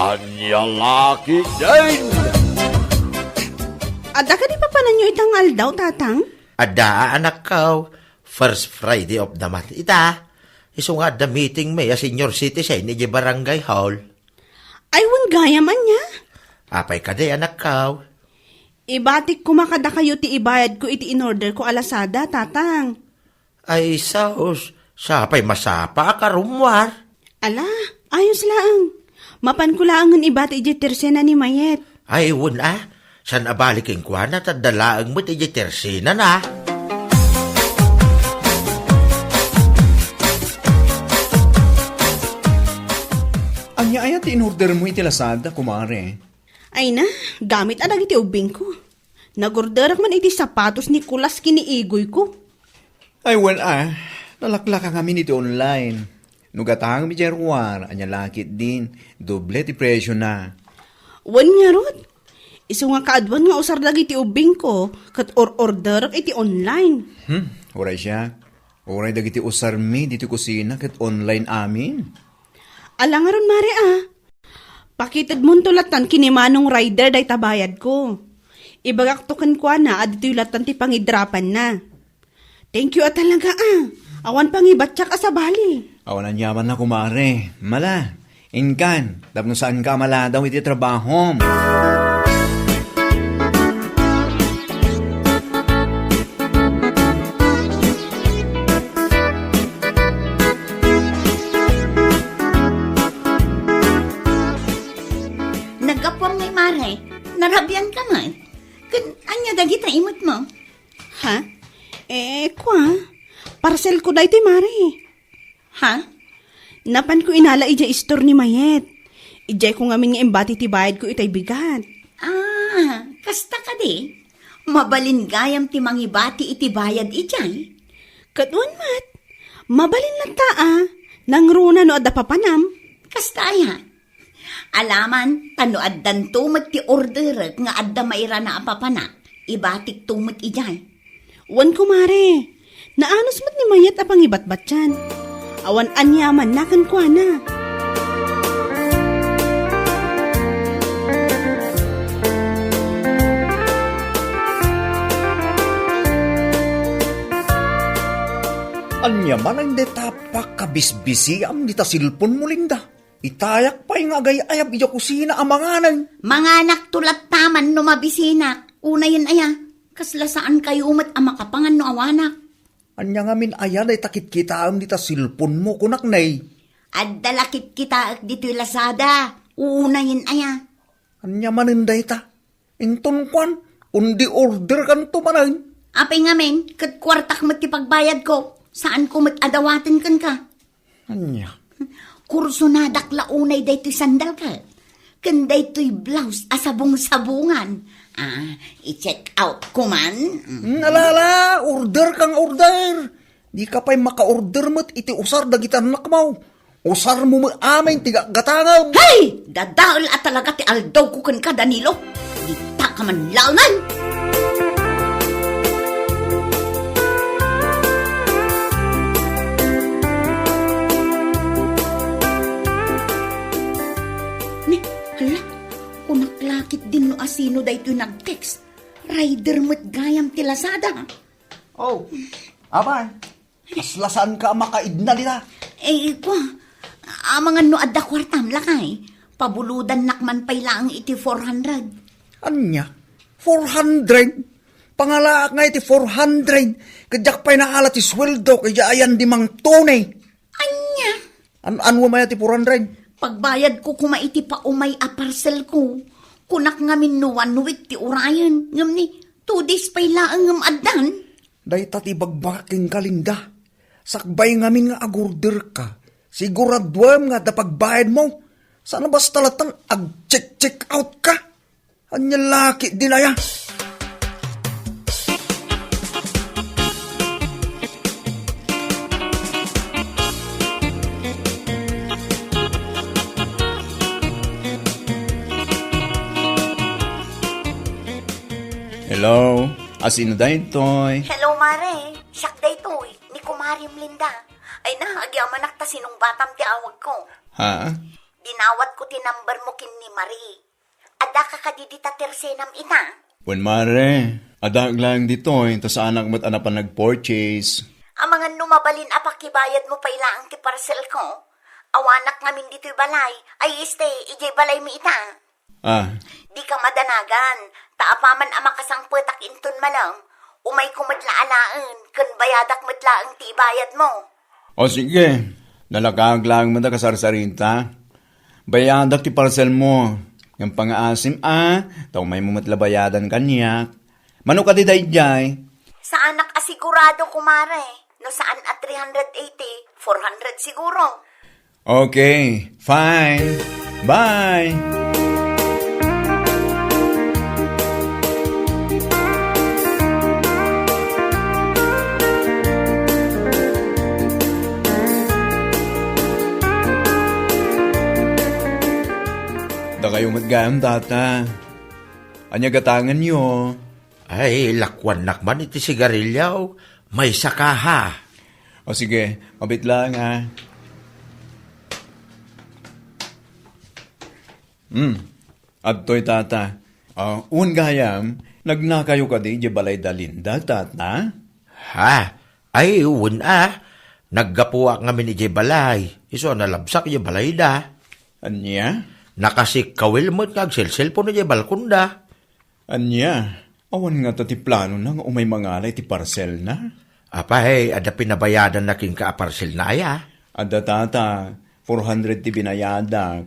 Anyang laki din! Ada ka di pa panan nyo itang aldaw, tatang? Ada, anak kaw. First Friday of the month. Ita, iso nga the meeting may a senior citizen ni barangay hall. Ay, gaya man niya. Apay ka di, anak kaw. Ibatik kumakada kayo ti ibayad ko iti in-order ko alasada, tatang. Ay, saos. Sapay masapa ka rumwar. Ala, ayos lang. Mapan ko lang ang ibati iti tersena ni Mayet. Ay, san abaliking kwa na tadalaang mo ti tersina na. Anya ayat in-order mo iti Lazada, kumare. Ay na, gamit adag iti ubing ko. Nagorderak man iti sapatos ni Kulas kiniigoy ko. Ay, nalaklak ang amin iti online. Nugatang mi jerwar, anya lakit din, doble ti presyo na. Wan nga rod. Iso nga kaadwan nga usar lagi iti ubing ko, kat orderak iti online. Oray siya. Oray dagiti usar mi diti kusina ket online amin. Ala nga ron, Mare, Pakitad mo tulatan kinimanong rider day tabayad ko. Ibagak token kwa na, adito latan ti pangidrapan na. Thank you talaga, Awan pangibatsak asabali. Awan ang yaman na kumare. Mala, inkan, tapno saan ka maladaw iti trabaho. Narabyan ka man. Anya dagita imot mo? Ha? Parcel ko dahi ti Mare. Ha? Napan ko inala ija store ni Mayet. Ijay ko ngamin nga embati ti bayad ko itay bigat. Kasta ka di. Mabalin gayam ti mangibati iti bayad ijay. Katun mat, mabalin lang ta nangruna no adda papanam. Kasta ya. Alaman, tano addan tumot ti order nga adda maira na apapana. Ibatik tumot ijay. Wan ko Mare, naanos mat ni Mayet apang ibatbat yan. Awan anyaman nakan ko na. Anya man ang detapak kabisbisi am dita silpon mo linda. Itayak pa yung agay-ayab iya kusina ang manganan. Mga anak tulat taman no mabisinak. Una yun aya. Kasla saan kayo umat ang makapangan no awanak. Anya nga min ayan ay takit kita am dita silpon mo kunak nay. At dalakit kita dito Lazada. Una yun aya. Anya maninday ta. Inton kwan, undi order kan to manan. Apay nga men, kat kwartak mat pagbayad ko. Saan ko mat adawatin kan ka? Anya. Kurso na dakla unay daytoy sandal ka. Kan daytoy blouse asabong-sabungan. I-check out ko man. Alala, order kang order. Di ka pa'y maka-order mo't iti usar dagitan nakmaw. Usar mo mo amin tiga gatangam. Hey! Dadaol at talaga ti aldaw ko kan ka, Danilo. Di ta ka man launan. Kunaklakit din no asino daytoy nag-text. Rider mo't gayam ti Lazada. Oh, abay. Kaslasaan ka makaidna nila. Amangan no adda kwartam lakay. Pabuludan nakman pay lang iti 400. Anya? 400? Pangala nga iti 400. Kadyak pa'y naalat ti sweldo kaya ayan di mang tunay. Anya? Ano maya ti 400? Pagbayad ko kumaiti pa umay a parcel ko. Kunak nga min no 1 week ti urayan. Ngam ni 2 days pay laang ngam addan. Dahita ti bagbaking kalinda. Sakbay ngamin nga agorder ka. Siguraduam nga da pagbayad mo. Sana basta latang ag-check out ka. Anya laki dinaya. Hello? Asino dahin toy? Hello, Mare. Siyak day to ni Kumarim Linda. Ay na, agyaman nakta sinong batam ti awag ko. Ha? dinawat ko tinambar mo kin ni Marie. Ada ka kadidita tersenam ita. Wen mare, adag lang dito tas anak mo't anapan nag-purchase. Ang mga numabalin apakibayad mo pa ilaang ti parcel ko. Awanak ngamin dito'y balay. Ay ijay balay mi ita. Ah, Di ka madanagan. Taapaman ang makasangpetak intun malang. Umay ko madlaalaan. Kun bayadak madlaang ti ibayad mo. o sige, nalakag lang mo na kasarsarinta. Bayadak ti parcel mo. Yung pang-aasim taw may mumatlabayadan kanyak. Mano ka di dayjay? Sa anak asigurado kumare. No saan at 380, 400 siguro. Okay, fine. Bye! Da kayo matgayam, tata. Anya gatangan nyo. Ay, lakwan nakman iti sigarilyaw. May sakaha. O sige, mabit lang ha. Adtoy tata. Un gayam, nagnakayo ka di balay dalinda, tata. Ha? Ay, uwan Naggapuwa nga ni balay. Iso nalabsak yung balay da. Anya? Nakasikawil mo't kagsilsil po ni balkunda. Anya? Awan nga ti plano na nga umay mangalay ti parcel na. Apay, ada pinabayadan na king kaaparsil na aya. Ada tata, 400 ti binayadak.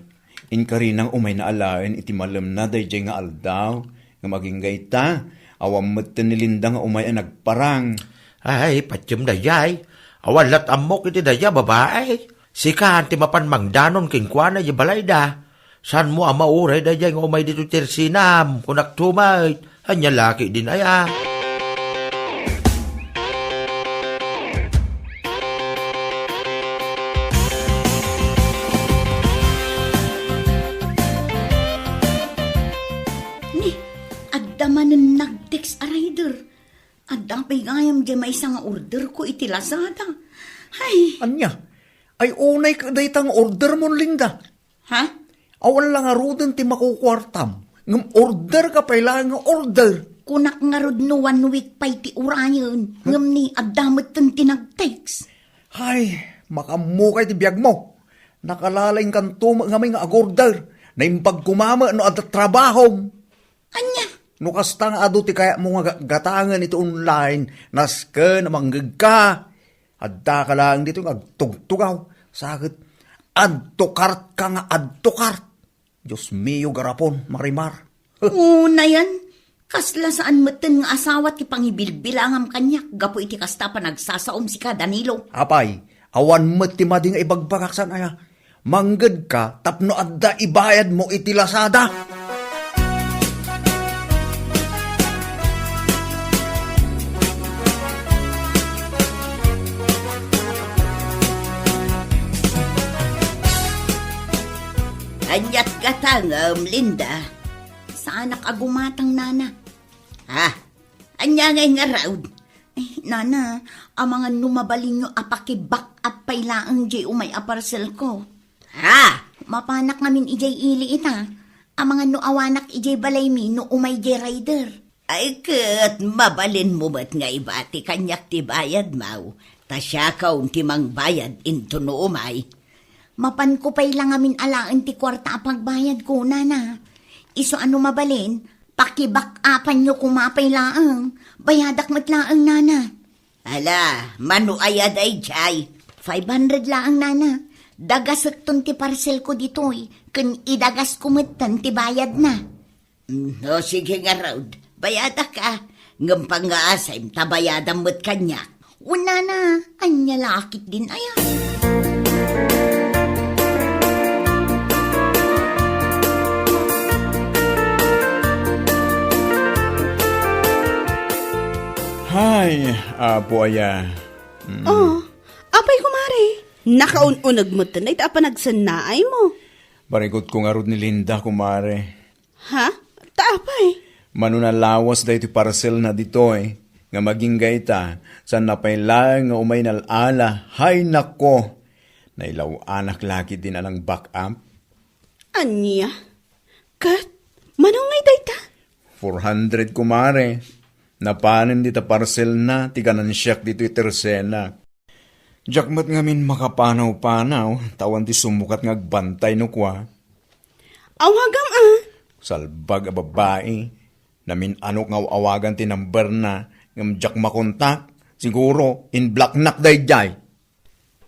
Inkarinang umay na alain iti malam na dayjay nga aldaw. Nga maging gayta, awam mo't nilinda nga umay ang nagparang. Ay, patyam dayay. Awalat amok iti daya babae. Sikahan ti mapanmangdanon king kwa na yung balay da. San mo ang mauray dayay nga umay dito tirsinam. Kunak tumay, hanya laki din aya. Ni, adda manen nag-text a rider. Adda pigayam di may isang order ko iti Lazada. Ay, Anya, ay unay ka daytang order mo, Linda. ha? Awan lang arudan ti makukwartam. Ngam order ka pa ilang nga order. Kunak nga rod no 1 week pa iti urayon. Ngam ni adamot ten tinag-text. Ay, makamukay ti biyag mo. Nakalaling kan tuma nga may nga order. Na impag kumama no at trabahom. Anya, No kasta nga ado ti kaya mo nga gatangan ito online. Naska na manggag ka. Adda ka lang dito nga tugtugaw. Sakit. Adtokart ka nga adtokart. Diyos mio garapon, Marimar. una yan. Kasla saan meten nga asawa ti pangibilbilangam kanyak. Gapo iti kasta pa nagsasaom si ka, Danilo. Apay, awan mo ti madi nga ibagbakaksan aya. Manggad ka, tapno adda ibayad mo iti Lazada. Anyat katangam, Linda. Sa anak agumatang nana. Ha? Anya ngay nga raud. Nana, ang mga numabalin nyo apakibak at pailaang jay umay aparsel ko. Ha? Mapanak namin ijay ili ita. Ang mga nuawanak ijay balay mi no umay jay rider. Ay kat, mabalin mo ba't nga ibati kanyak ti bayad mau? Tasya kaun ti mang bayad into no umay. Mapan ko pa'y lang amin alaan ti kwarta pagbayad ko, nana. Iso ano mabalin, pakibak-apan nyo kumapay laang. Bayadak matlaang, nana. Ala, manu ayad ay jay. 500 laang, nana. Dagasot ton ti parcel ko dito'y. Kun idagas kumatan ti bayad na. O sige nga raud, bayadak ka. Ngampang nga asay, tabayadam mo't kanya. Una na, anya lakit din ayan. Hay, apo aya. Oh, apay kumare. Nakaununag mo tanay, ta pa nagsanaay mo. Barigot ko nga rod ni Linda, kumare. Ha? Taapay. Manunalawas da iti parcel na dito nga maging gayta, sa napailang nga umay nalala, hay nako, nailaw anak lagi din alang back up. Anya? Kat, manong ngay dayta? 400 kumare. Napanin dita parcel na, tiganan siyak dito itersena. Jakmat ngamin makapanaw-panaw, tawan ti sumukat ngagbantay no kwa. Aw hagam ah. Salbag a babae, namin anok nga awagan ti number na, ngam jak makontak, siguro in black knock dayjay.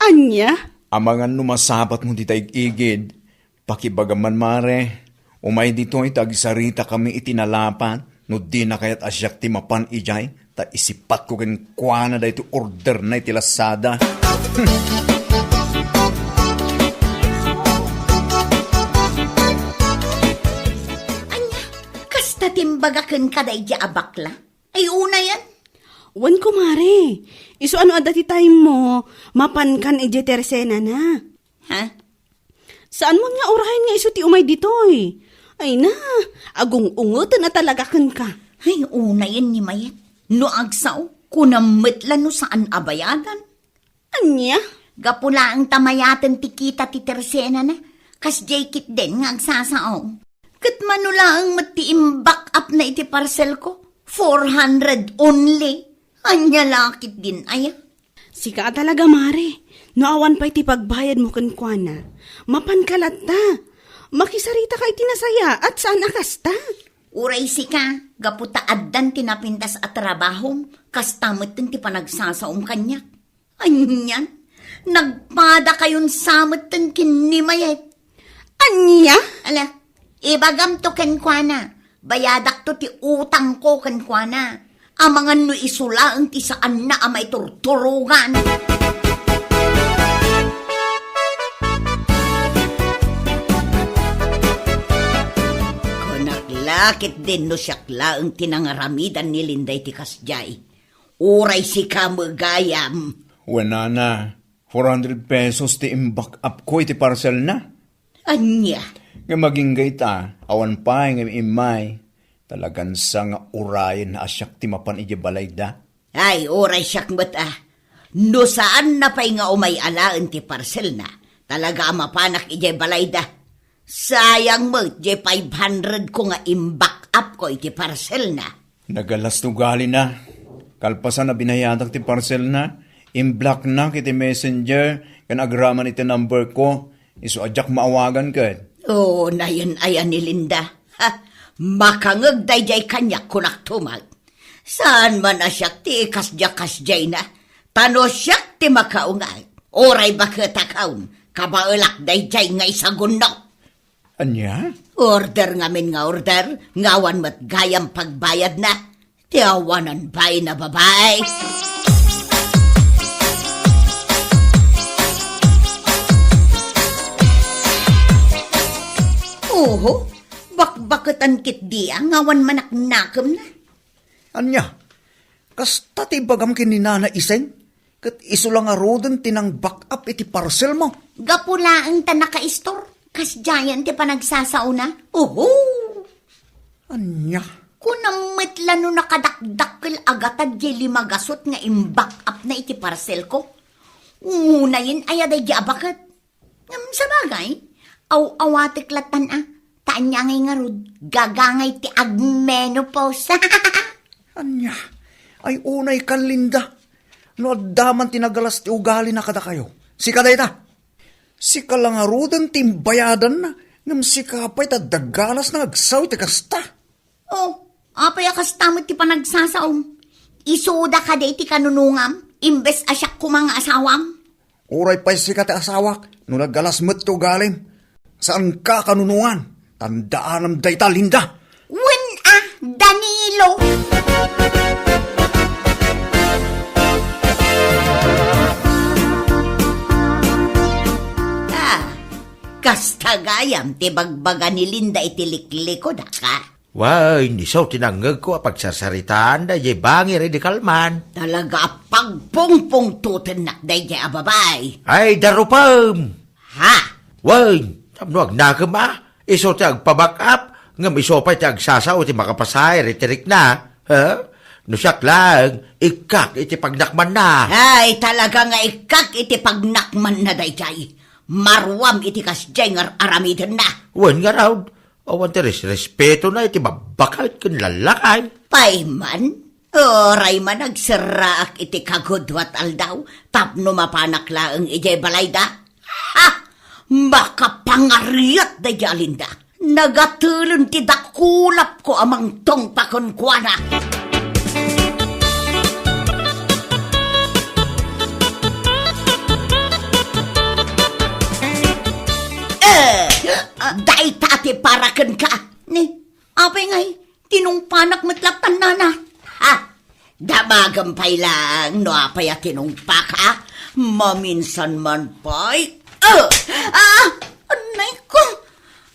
Anya? Amangan numasabat mo di taig-igid, pakibagaman mare, umay dito ay tagisarita kami itinalapan, no di na kaya't asyak ti mapan ijay, ta isipat ko ken kuana da ito order na itilasada. Kasta timbagakan ka day di abakla. Ay una yan. Wan ko mare. Iso ano adati time mo, mapankan ije tersena na. Ha? Saan mo nga orahin nga iso ti umay ditoy? Ay na, agong ungutan na talaga kan ka. Ay una yan ni Mayet. No agsaw, kunamitla no saan abayadan. Anya? Gapula ang tamayatan ti kita ti tersena na. Kas jaykit din nga agsasao. Kat manula ang matiimbak up na iti parcel ko. 400 only. Anya lakit din aya. Sika talaga mare. No awan pa iti pagbayad mo kan kuana. Mapankalat ta. Makisarita ka iti nasaya at saan akasta. Uray si ka, gaputa addan tinapintas at trabahom, kastamot ti panagsasaom kanyak. Anyan, nagpada kayon samot ten kinimayet. Anya? Ala, ibagam to kenkwana, bayadak to ti utang ko kenkwana. Amangan no isula ang tisaan na amay turturugan. Lakit din no siyakla ang tinangaramidan ni Linday ti Kasjay. Uray si kamagayam. Wala na, 400 pesos ti imbak up ko iti parcel na. Anya? Nga maging gayta, awan pa ng imay, talagan sa nga urayan na asyak ti mapan iti balayda. Ay, uray siyak mata. No saan na pa'y nga umay alaan ti parcel na, talaga mapanak iti balayda. Sayang mo, di 500 ko nga imbak up ko iti parcel na. Nagalas tugali na. Kalpasan na binayadak ti parcel na. Imblock na kiti messenger. Kan agraman iti number ko. Iso adyak maawagan ka. Oo, na yun ayan ni Linda. Ha, makangag dayjay kanyak kunak tumag. Saan man na siyak ti kasjay na. Tano siyak ti makaungay. Oray bakit akaun. Kabaulak dayjay nga isagun no. Anya? Order ngamin nga order, ngawan mat gayam pagbayad na. Tiawanan bay na babae. Oho, bakbakatan kit diya, ngawan manaknakam na. Anya, kasta ti bagam kininana iseng, kat iso lang arodan tinang back up iti parcel mo. Gapula ang tanaka-istor. Kasjayan ti panagsasauna? Oho! Anya, Kunamitla no nakadakdakkel agatad di limagasot nga imbak up na iti parcel ko. Unayin ayaday di abakat. Sa bagay, aw-awatik latan taan niya ngay nga rod, gagangay ti agmenopause. anya, ay unay kan Linda. No daman tinagalas ti ugali na kada kayo. Si kaday ta. Si kalangarudan timbayadan na, ngam si kapay ta dagalas na agsaw ti kasta. Oh, apay akastamot ti panagsasaom. Isuda ka day ti kanunungam, imbes asyak ko mga asawam. Uray pa'y si kati asawak, no nagalas mo't ti ugalim. Saan ka kanunungan? Tandaan day ta, Linda. Win Danilo! Kastagayam, ti bagbaga ni Linda itilikliko da ka. Why, hindi so tinanggag ko pagsasaritaan da jay bangir di kalman. Talaga pagpungpung tutenak day jay ababay. Ay, darupam! Ha? Why, tamnuag na ka ma? Iso ti agpaback up, ngam iso pa ti agsasaw ti makapasay, retirik na. Ha? No siyak lang, ikak iti pagnakman na. Ay, talaga nga ikak iti pagnakman na day jay. Marwam iti kasjay nga aramidan na. Wen nga raw, awan ti respeto na iti babakal ken lalakay. Payman, oray man nagsiraak iti kagudwat aldaw, tapno mapanak laeng ijay balayda. Ha! Makapangariat da Alinda. Nagatulon ti dakulap ko amang tong pakunkwana. Day tati parakan ka. Ni, apay ngay, tinungpanak matlatan nana. Ha? Damagampay lang, no apay at tinungpa ka. Maminsan man pa'y. Anay ko.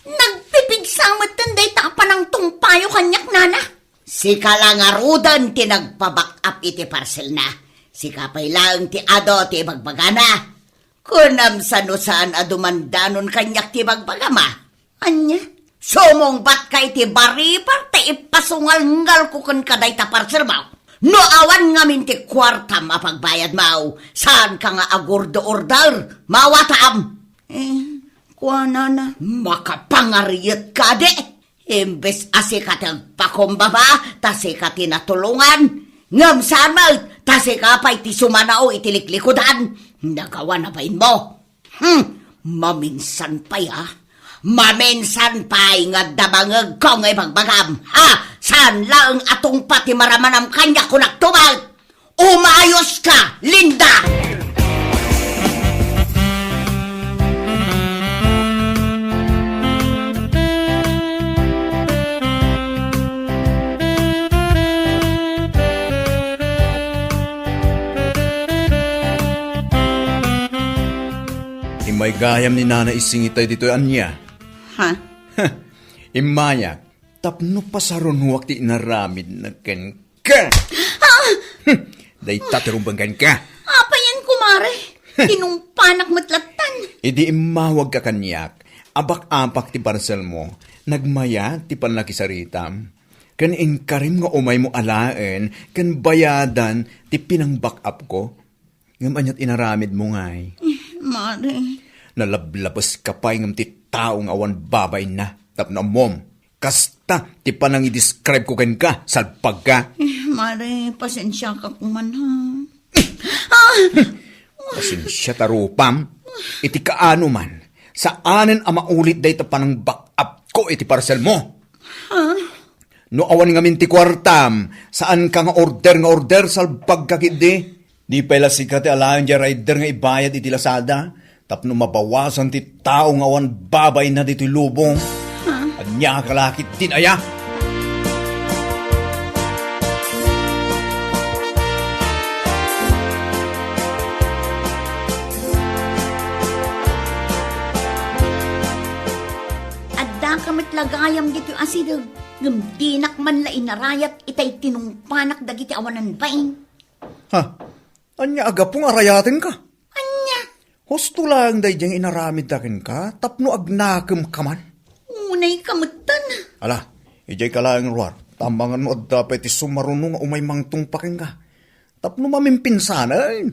Nagpipigsamot tanday tapan ng tungpayo kanyak nana. Si kalangarudan tinagpabak up iti parcel na. Si kapay lang ti ado ti bagbagana. Kunam saan adumandanon kanyak ti bagbagama. Anya? Sumong bat kay ti baripar ti ipasungal-ngal ko kan kaday ta parcel mau. No awan ngamin ti kwarta mapagbayad mau. Saan ka nga agurdo order? Mawatam. Kuana na. Makapangariyat ka de. Imbes asi ka tagpakumbaba, tasi ka tinatulungan. Ngam saan mal, tasi ka pa iti sumanao itiliklikudan. Nagawa na ba mo? Maminsan pa ya. Maminsan pa nga damangag ko ngay bagbagam. Ha? Saan lang atong pati maramanam kanya kunak tumag? Umayos ka, Linda! May gayam ni Nana isingitay dito anya. Ha? Imayak, tapno pasaron huwag ti inaramid na ken ka. Day tatirumbangan ka. Apa yan, kumare? Tinungpanak matlatan. Idi imawag ka kanyak, abak-apak ti parcel mo, nagmaya ti panlakisaritam. Kan inkarim nga umay mo alaen, kan bayadan ti pinang-back up ko. Ngam anyat inaramid mo ngay. Mare. Nalablabas ka pa ngam ti taong awan babay na. Tapno mom, kasta ti panang i-describe ko ken ka, salpag ka. Mare, pasensya ka kuman ha. Pasensya tarupam, iti kaano man, saanen ang maulit day ta panang back up ko iti parcel mo. No awan nga min ti kwartam, saan ka nga order salpag ka kidi. Di pala sikat ti alayon di rider nga ibayad iti Lazada, tapno mabawasan ti tao nga awan babay na dito'y lubong. Anya kalakit din aya. Adda kamit lagayam dito asidag. Ngumdinak man la inarayat itay tinungpanak dagiti awanan bain. Ha? Anya aga pong arayatin ka? Anya? Husto lang day diyang inaramid dakin ka, tapno agnakam ka man. Unay kamutan. Ala, ijay ka lang ruar. Tambangan mo at dapat isumarunong nga umay mangtung paking ka. Tapno mamimpinsanay.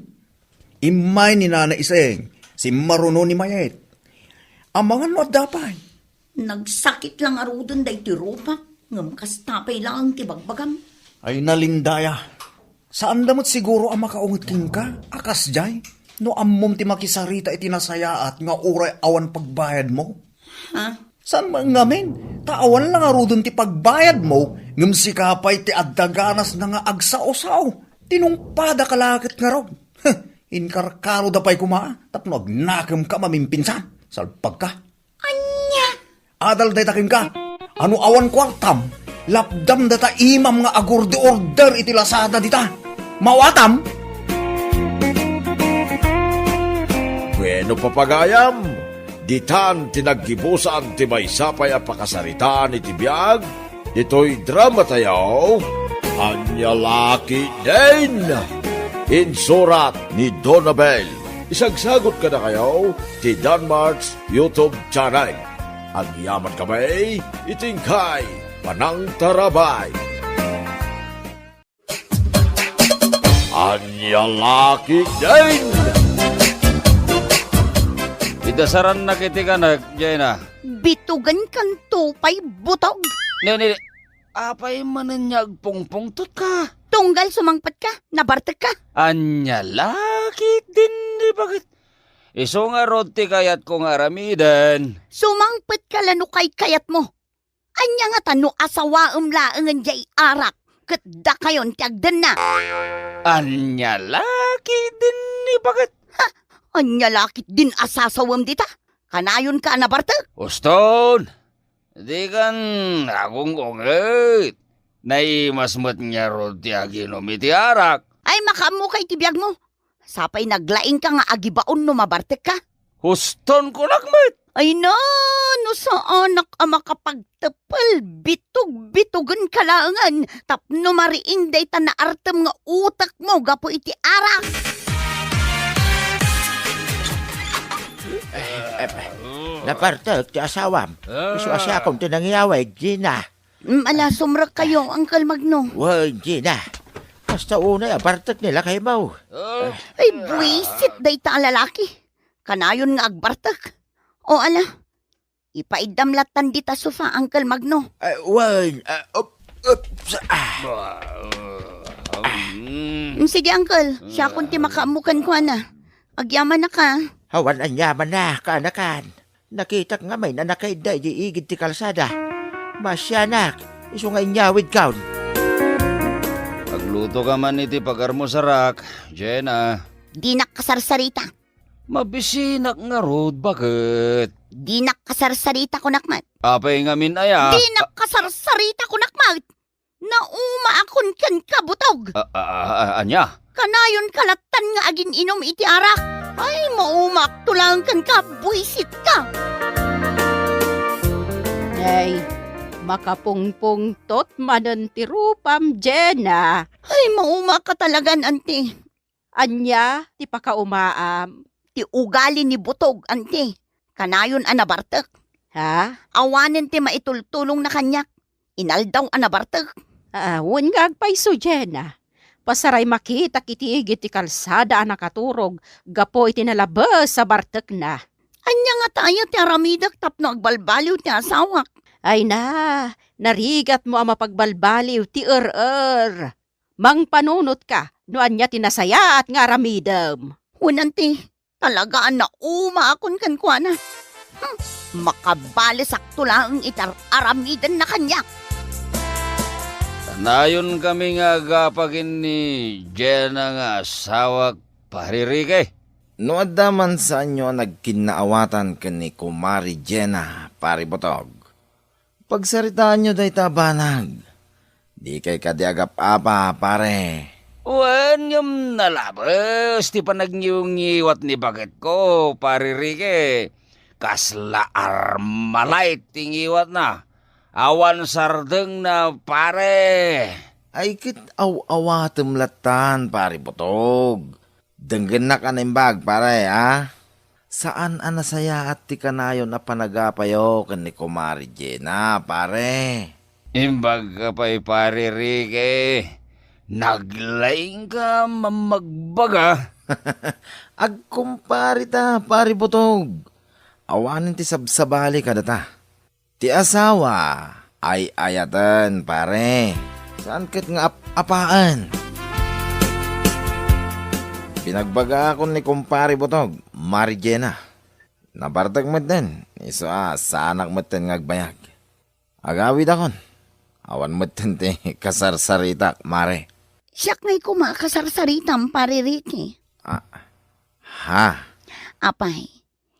Imay ni Nana Iseng, si Maruno ni Mayet. Amangan mo at dapat. Nagsakit lang arudon day ti rupa. Ngam kastapay lang ti bagbagam. Ay nalindaya. Saan damot siguro ang makaungot king ka? Akas jay. No ammom ti makisarita iti nasayaat nga uray awan pagbayad mo. Ha? Saan man ngamin? Taawan lang arudon ti pagbayad mo, ngam si kapay ti addaganas na nga agsaosaw. Tinungpada kalakit nga raw. Inkarkaro da pa'y kumaa, tapno agnakam ka mamimpinsan. Salpag ka. Anya? Adal day takin ka. Ano awan kwartam? Lapdam data imam nga agurde order iti Lazada dita. Mawatam? Bueno papagayam, ditan tinaggibusan ti may sapay a pakasaritaan iti biyag, dito'y drama tayo, Anya Laki din. Insurat ni Donabel. Isagsagot ka na kayo ti Danmarks YouTube channel. Ang yaman kamay, itingkay, panang tarabay. Anya Laki din. Idasaran na kiti ka na, Jena. bitugan kan tupay butog. Nini, apay mananyag pungpungtot ka. Tunggal sumangpat ka, nabartek ka. Anya lakit din ni bakit? Iso nga rod ti kayat kong aramidan. Sumangpat ka lano kay kayat mo. Anya nga tano asawaam laangan jay arak. Katda kayon tiagdan na. Anya lakit din ni bakit? Anya lakit din asasawam dita. Kanayon ka nabartek. Uston, di kan akong ungit. Naimasmat niya rod ti aginom iti arak. Ay makamu kay tibiyag mo. Sapay naglaing ka nga agibaon no mabartek ka. Uston ko lakmat. Ay no sa anak ang makapagtapal, bitog-bitogan kalaangan, tapno mariing day ta na artem nga utak mo, gapo iti arak. Napartek ti asawam. Isu asya akong tinangyaway, Gina. Ala, sumrak kayo, Uncle Magno. Well, Gina. Basta una, apartek nila kay Mau. Ay, buwisit day ta lalaki. Kanayon nga agbartak. O ala, ipaidamlatan di ta sofa, Uncle Magno. Sige, Uncle. Siya kung ti makaamukan ko na. Agyaman na ka. Hawan ang yaman na, kanakan. Nakita nga may nanakay day di igid ti kalsada. Masyanak, iso nga inyawid kaun. Pagluto ka man iti pagarmo sarak, Jenna. Di nakasarsarita. Mabisinak nga rod, bakit? Di nakasarsarita ko nakmat. Apay nga min aya. Di nakasarsarita ko nakmat. Nauma akon kan kabutog. Anya? Kanayon kalatan nga agin inom iti arak. Ay, maumak tulang kan ka, buisit ka. Ay, makapungpung tot manan ti rupam, Jenna. Ay, maumak ka talagan, ante. Anya, ti pakaumaam. Ti ugali ni butog, ante. Kanayon anabartek. Ha? Awanin ti maitultulong na kanyak. Inaldaw anabartek. Awan nga agpaiso, Jenna. Pasaray makita kitiigit ti kalsada ang nakaturog. Gapo iti nalabas sa bartek na. Anya nga tayo ti aramidak tapno agbalbaliw ti asawak. Ay na, narigat mo ang mapagbalbaliw ti Mang panunot ka, no anya tinasaya at nga ramidam. Unanti, talagaan na uma akon kan kuana. Makabalisak tulang itar aramidan na kanyak. Nayon kami nga gapagin ni Jenna nga asawak paririke. No adaman sa inyo nagkinaawatan ka ni Kumari Jenna, pari botog. Pagsaritaan nyo day tabanag. Di kay kadiagap apa, pare. Wan yung nalabas, ti panagnyungiwat ni bakit ko, paririke. Kasla armalay tingiwat na. Awan sardeng na pare. Ay kit awatem latan, pari botog. Denggen na ka bag, pare, ha? Saan anasaya at ti kanayon na panagapayo kan ni Kumari Jenna, pare? Imbag ka pa'y paririke. Naglaing ka mamagbaga. Agkumpari ta, pari botog. Awanin ti sabsabali ka data. Ti asawa ay ayatan, pare. Saan kat nga apaan? Pinagbaga ako ni kumpari botog, Mari Jenna. Nabartag mo din. Iso sa anak mo din ngagbayag. Agawid akon. Awan mo din ti kasarsarita, mare. Siyak nga'y kumakasarsaritam, pare Ricky. Ha? Apay,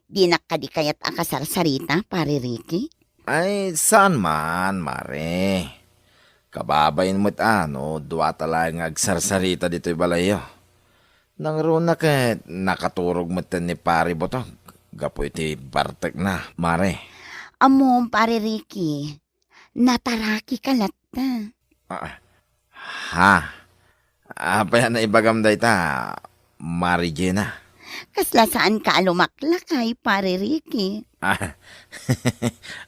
di nakadikayat akasarsarita, pare Ricky? Ay, saan man, mare? Kababayin mo't duwa talang agsarsarita dito'y balayo. Nang runa ka, nakaturog mo't ni pari botog. Gapo iti bartek na, mare. Amo, pare Ricky, nataraki ka latta. Ha? Apaya na ibagamday ta, Mari Jenna. Kasla saan ka alumaklakay, pare Ricky?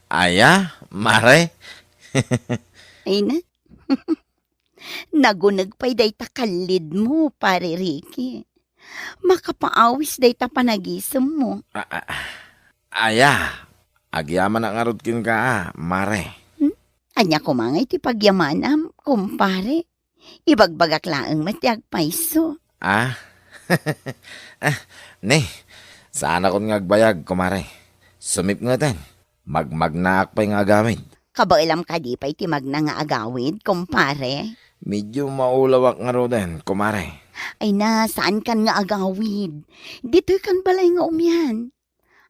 Aya, mare? Ay na. Nagunag pa'y day takalid mo, pare Ricky. Makapaawis day ta panagisam mo. Aya, Agyaman ang arod kin ka, mare. Anya ko mga iti pagyamanam, kumpare. Ibagbagak laang matiag paiso. Ah? Ne, saan ako ngagbayag, kumare? Sumip nga ten. Magmagnaak pa yung agamit. Kabailam ka di pa iti magna nga agawid, kumpare. Medyo maulawak nga ro din, kumare. Ay na, saan kan nga agawid? Dito kan balay nga umyan.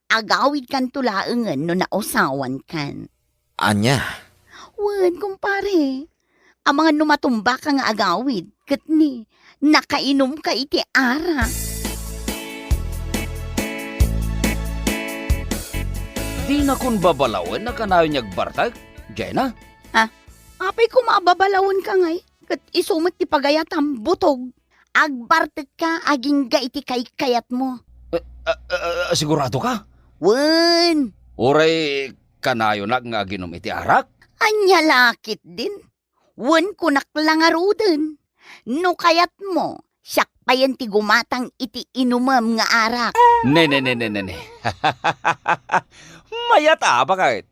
Agawid kan tulaangan no nausawan kan. Anya? Wan, kumpare. Ang mga numatumba ka nga agawid, kat ni, nakainom ka iti ara. Di na kun babalawan na kanayo niyag bartag, Jenna. Apay ko maababalawon ka ngay, kat isumot ti pagayatam butog. Agbartek ka, aging ga iti kayat mo. Sigurado ka? Wan, Oray, kanayo na nga ginom iti arak? anya lakit din. Wan kunak lang aruden. No kayat mo, siyak pa yan ti gumatang iti inumam nga arak. Ne. Mayata ba kahit?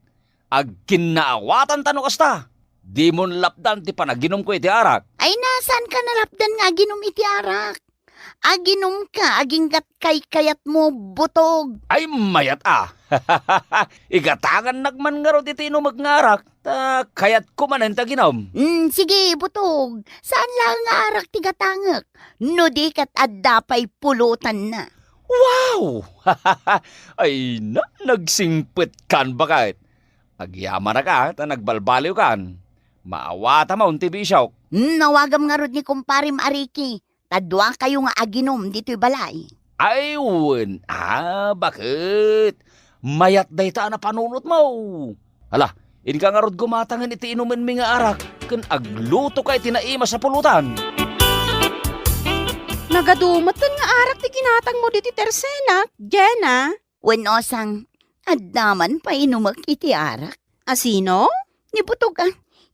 Ag kinaawatan tanong kasta. Di mo lapdan ti panaginom ko iti arak. Ay nasan ka nalapdan nga ginom iti arak? Aginom ka, aging gat kayat mo butog. Ay mayata. Igatangan nagman nga ro iti inumag nga arak. Ta kayat ko manen ta ginom. Sige, butog. Saan lang nga arak ti gatangak? No di kat addapay pulutan na. Wow! Ay na, nagsingpit kan ba kahit? Agyaman na ka, ta nagbalbaliw kan. Maawata mo unti bisyok. Nawagam nga rod ni kumpare Mariki. Tadwa kayo nga aginom dito'y balay. Ay, bakit? Mayat day ta na panunot mo. Hala, hindi ka nga rod gumatangan iti inumin mi nga arak. Kan agluto ka iti naima sa pulutan. Nagadumatan nga arak ti kinatang mo diti Tersena, Jenna. Wenosang, addaman pa inumak iti arak. Asino? Ni butog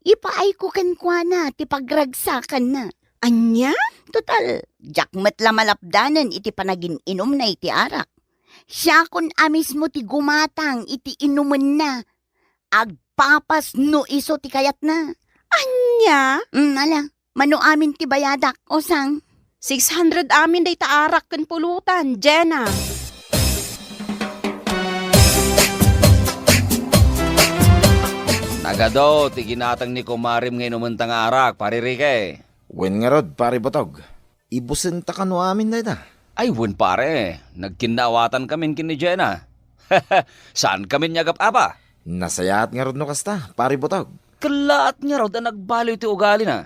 ipaay ko kan kwa na, ti pagragsakan na. Anya? Total, jakmet la malapdanan iti panagin inom na iti arak. Siya kun amis mo ti gumatang iti inuman na. Agpapas no iso ti kayat na. Anya? Ala, mano amin ti bayadak, osang. 600 amin day taarak kan pulutan, Jenna. Nagado, ti ginatang ni kumarim ngayon umantang arak, paririke. Wen nga rod, pare botog. Ibusin ta ka no amin na ita. Ay, pare, nagkinawatan kami kin ni Jenna. Saan kami nyagap apa? Nasayat nga rod no kasta, pare botog. Kalaat niya raw na nagbaliw ti ugali na.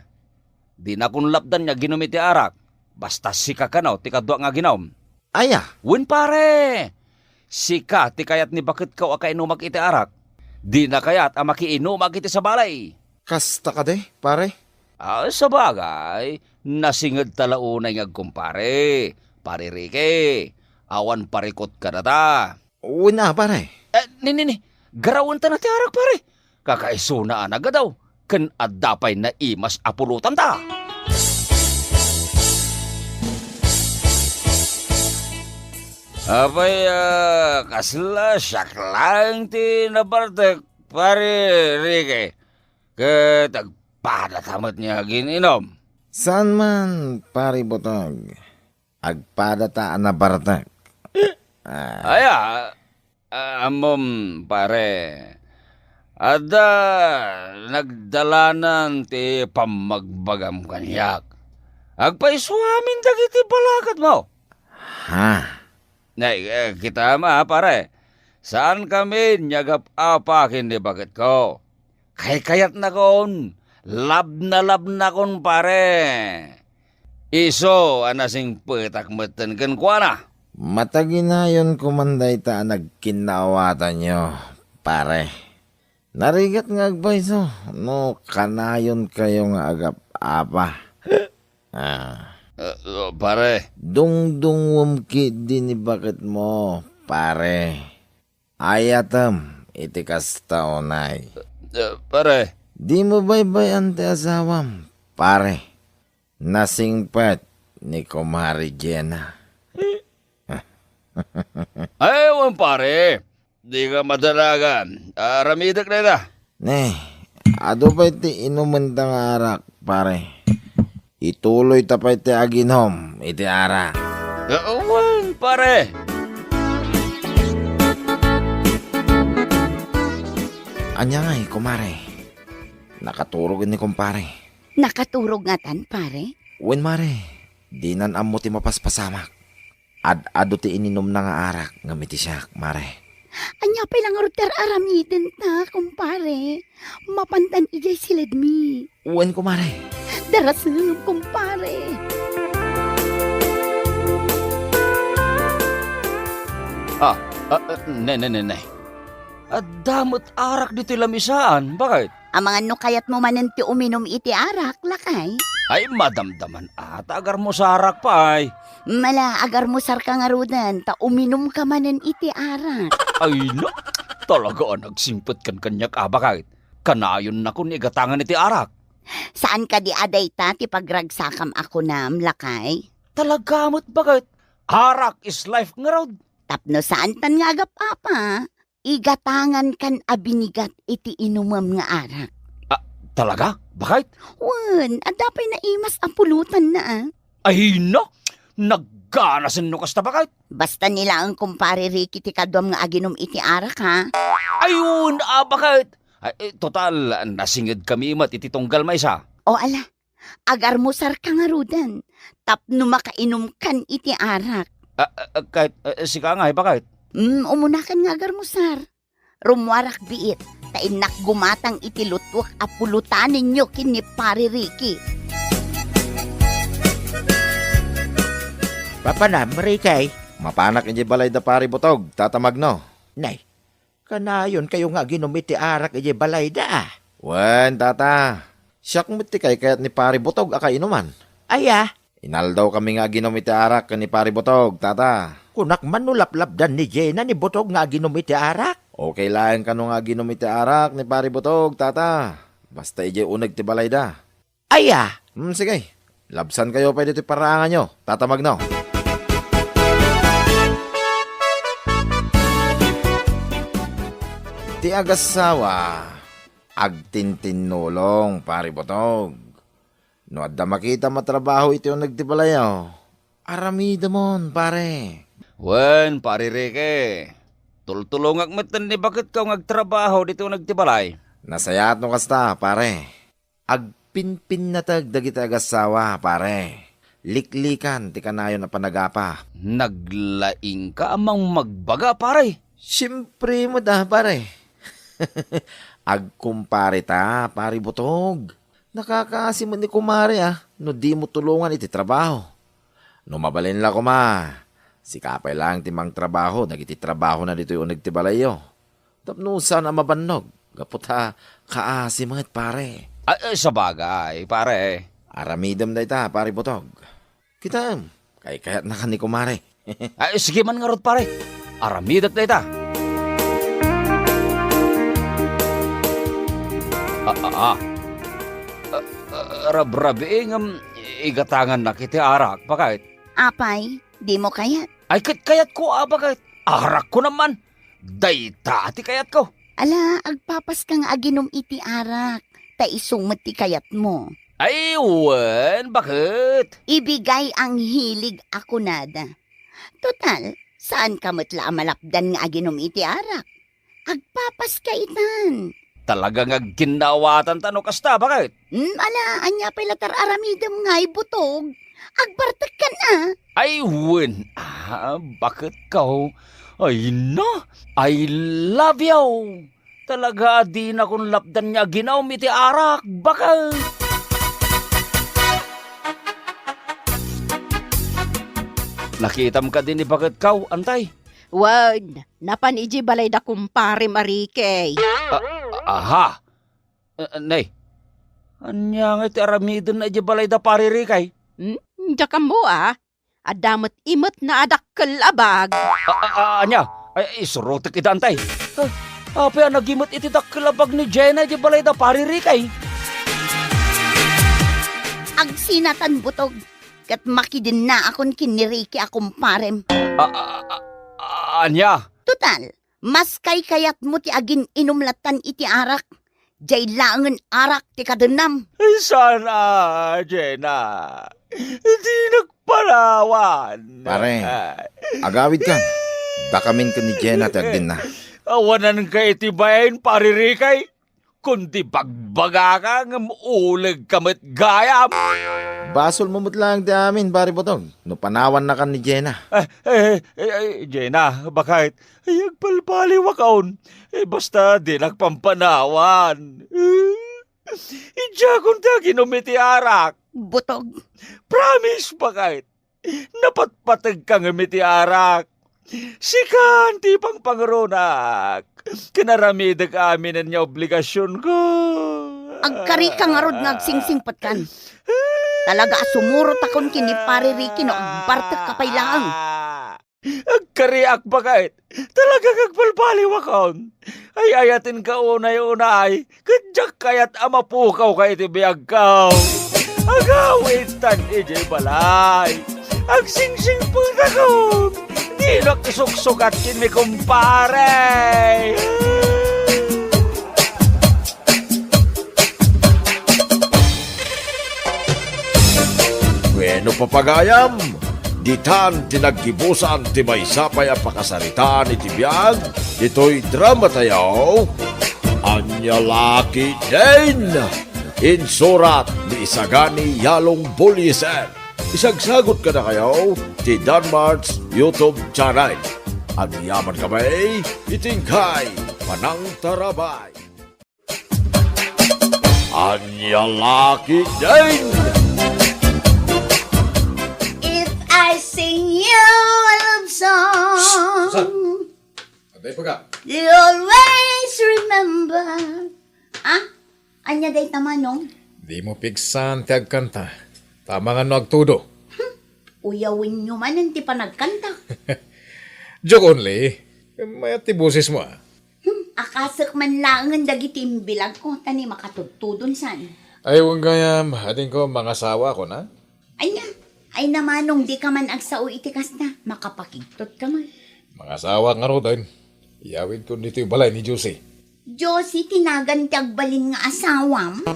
Di na kun lapdan niya ginom iti arak. Basta sika ka na, ti kadwa nga ginom. Aya, Pare, sika ti kayat ni bakit ka akainumak iti arak. Di na kayat makiinumag iti sa balay. kasta ka de, pare. Sa bagay, nasingad talaunay nga kumpare. Paririke, awan parikot ka na ta. Wen na, pare. Nini, garawan ta na ti arak pare. Kakaisuna anaga daw, kan addapay na imas apulutan ta. Abay, kasla, siyak lang ti nabartek, pare Rike. Katagpadatamat niya gininom. Saan man, pare botog? Agpadata na bartak. Amom, pare. Ada, nagdalanan ti pamagbagam kanyak. Agpaiswamin dagiti balakat mo. Ha? Kita pare. Saan kami nyagap apakin di bakit ko? Kayat na kon. Lab na kon pare. Iso anasing petak meten kan kuana. Mataginayon kumanday ta nagkinawatan nyo, pare. Narigat nga agbayso, no kanayon kayo nga agap apa. Pare. Dungdungwam ki din ni bakit mo, pare. Ayatam, itikas taonay. Pare. Di mo baybay ante asawam, pare. Nasingpat ni Kumari Jenna. Ewan pare. di ka madalagan. Aramidak na ita. Ne, ado pa iti inuman ta nga arak, pare. Ituloy ta pa iti aginom, iti arak. Awan, pare. Anya nga kumare. Nakaturog ni kumpare. Nakaturog nga tan, pare. Wen mare, dinan amo ti mapaspasamak. Ado ti ininom na nga arak, ngamiti siya, mare. Anya pa lang order aramiden ta, kumpare. Mapantan ijay silid mi. Wen kumare. Darasam, kumpare. Ne. Damot arak dito lamisaan. Bakit? Ang mga nukayat mo manen ti uminom iti arak, lakay. Ay, madamdaman at agar mo sa arak pa ay. Mala, agar mo sar ka nga rudan, ta uminom ka manen iti arak. Ay na, talaga nagsimpot kan kanyak bakit? Kanayon na kun igatangan iti arak. Saan ka di aday ta, ti pagragsakam ako na, lakay? Talagamot bakit? Arak is life nga raw. Tapno saan tan nga agap apa? Igatangan kan abinigat iti inumam nga arak. Talaga? Bakit? Wan, adapay na imas ang pulutan na ah. Ay na, nagganasin no kasta bakit? Basta nila ang kumpare Ricky ti kadwam nga aginom iti arak ha. Ayun, bakit? Ay, total, nasingid kami mat iti tunggal may isa. O ala, agar mo sar ka nga rudan. Tapno makainom kan iti arak. Kahit sika nga, bakit? Umunakan nga agar mo sar. Rumwarak biit, tainak gumatang iti lutwak apulutanin nyo kini pare Ricky. Papanam, Rikay. Mapanak iti balay da pari butog, tatamag no. Nay, kanayon kayo nga ginom iti arak iti balay da. Wen, tata. Siyak mo ti kay kayat ni pari butog aka inuman. Aya, Inaldaw kami nga ginom iti arak ni pari butog, tata. kunak manulaplapdan ni Jenna ni Butog nga ginom iti arak. Okay lang kano nga ginom iti arak ni pari butog, tata. Basta ije uneg ti balay da. Aya, Sige. Labsan kayo pwede ti parangan nyo, tatamag no. Ti agasawa, agtintinulong, pari butog. No adda makita matrabaho iti yung nagtibalayaw. Aramida mon, pare. Wen, pare Rike. Tultulongak metan ni bakit ka ngagtrabaho dito nagtibalay? Nasayat no kasta, pare. Agpinpin na dagiti agasawa, pare. Liklikan, ti kanayon na panagapa. Naglaing ka amang magbaga, pare. Siyempre mo da, pare. Agkumpare ta, pare butog. Nakakaasi mo ni kumare no di mo tulungan iti trabaho. No mabalin la kuma, sikapay lang timang trabaho, nagiti trabaho na dito yung nagtibalayo. Tapno sana mabannog, gapot ha, kaasi mga pare. Sa bagay, pare. Aramidam na ita, pare butog. Kita, kay na ka ni kumare. Sige man nga rod, pare. Aramidat na ita. Rabrabi igatangan na kiti arak, bakit? Apay, di mo kayat. Ay, kayat ko, bakit? Arak ko naman. Dayta, ti kayat ko. Ala, agpapas kang aginom iti arak. Ta isungmat ti kayat mo. Ay, wen, bakit? Ibigay ang hilig ako nada. Total, saan ka matla malapdan nga aginom iti arak? Agpapas ka itan. Talagang ginawatan tano kasta, bakit? Ala, anya pala aramidam nga'y butog. Agbartak ka na. Ay, wen, bakit ka? Ay, na, I love you. Talaga di na kung lapdan niya ginaw iti arak, bakit? Nakitam ka din ni bakit ka, antay? Wag, napan iji balay da kumpare Marike. Aha. Nay, anya nga iti aramidon na iti balay da paririkay. Diya ka mo adamot imot na adakkel abag. Anya, ay isurutik ita antay. Apa nagimot iti dakkelabag ni Jenna iti balay da paririkay. Agsinatan butog. Kat makidin na akon kiniriki akong parem. Anya? Total, Mas kayat mo ti agin inumlatan iti arak. Jay laangan arak ti kadenam. Sana, Jenna. Di nagparawan. Pare, agawid ka. Bakamin ko ni Jenna tagdin na. Awanan ka iti bayan paririkay. Kundi bagbaga ka ng ulag kamit gayam. Basol mo lang di amin, pare Botog. No panawan na ka ni Jenna. Jenna, bakit? Ay, agpalpaliwa kaon. Basta di nagpampanawan. Idya kung ta ginumiti arak. Butog. Promise, bakit? Napatpatag kang umiti arak. Sikan, ti pang pangaronak. Kinaramidag amin ang niya obligasyon ko. Agkari ka nga rod nagsingsingpat kan. Talaga sumurot akon kini pare Ricky no agbartak kapay laang. Agkariak bakit? Talaga kagpalpaliw akon. Ay ayatin ka unay-unay. Kadyak kayat amapukaw ka iti biyag ka. Agawin tan iti balay. Agsingsing pang akon. Di nakisuksukat kini kumpare. Bueno papagayam, ditan tinaggibusan ti maysapay a pakasaritaan iti biyag, ito'y drama tayo. Anya Laki din! Insurat ni Isagani Yalong Buliser. Isagsagot ka na kayo ti Danmart's YouTube channel. At yaman kamay, itingkay Panang Tarabay. Anya Laki din! If I sing you a love song, Aday pa ka. you always remember. Ah? Anya day tamanong? Di mo pigsan ti agkanta. Tama nga no agtudo. Uyawin nyo man ang ti panagkanta. Joke only. May ati busis mo ah. Akasak man lang ang dagiti imbilag ko. Tani makatutudon san. Ay, huwag gayam. Ating ko mga sawa ko na. Anya, ay namanong di ka man agsao itikas na. Makapakigtot ka man. Mga sawa nga ro doon. Iyawid ko dito yung balay ni Josie. Josie, tinagan tagbalin nga asawam.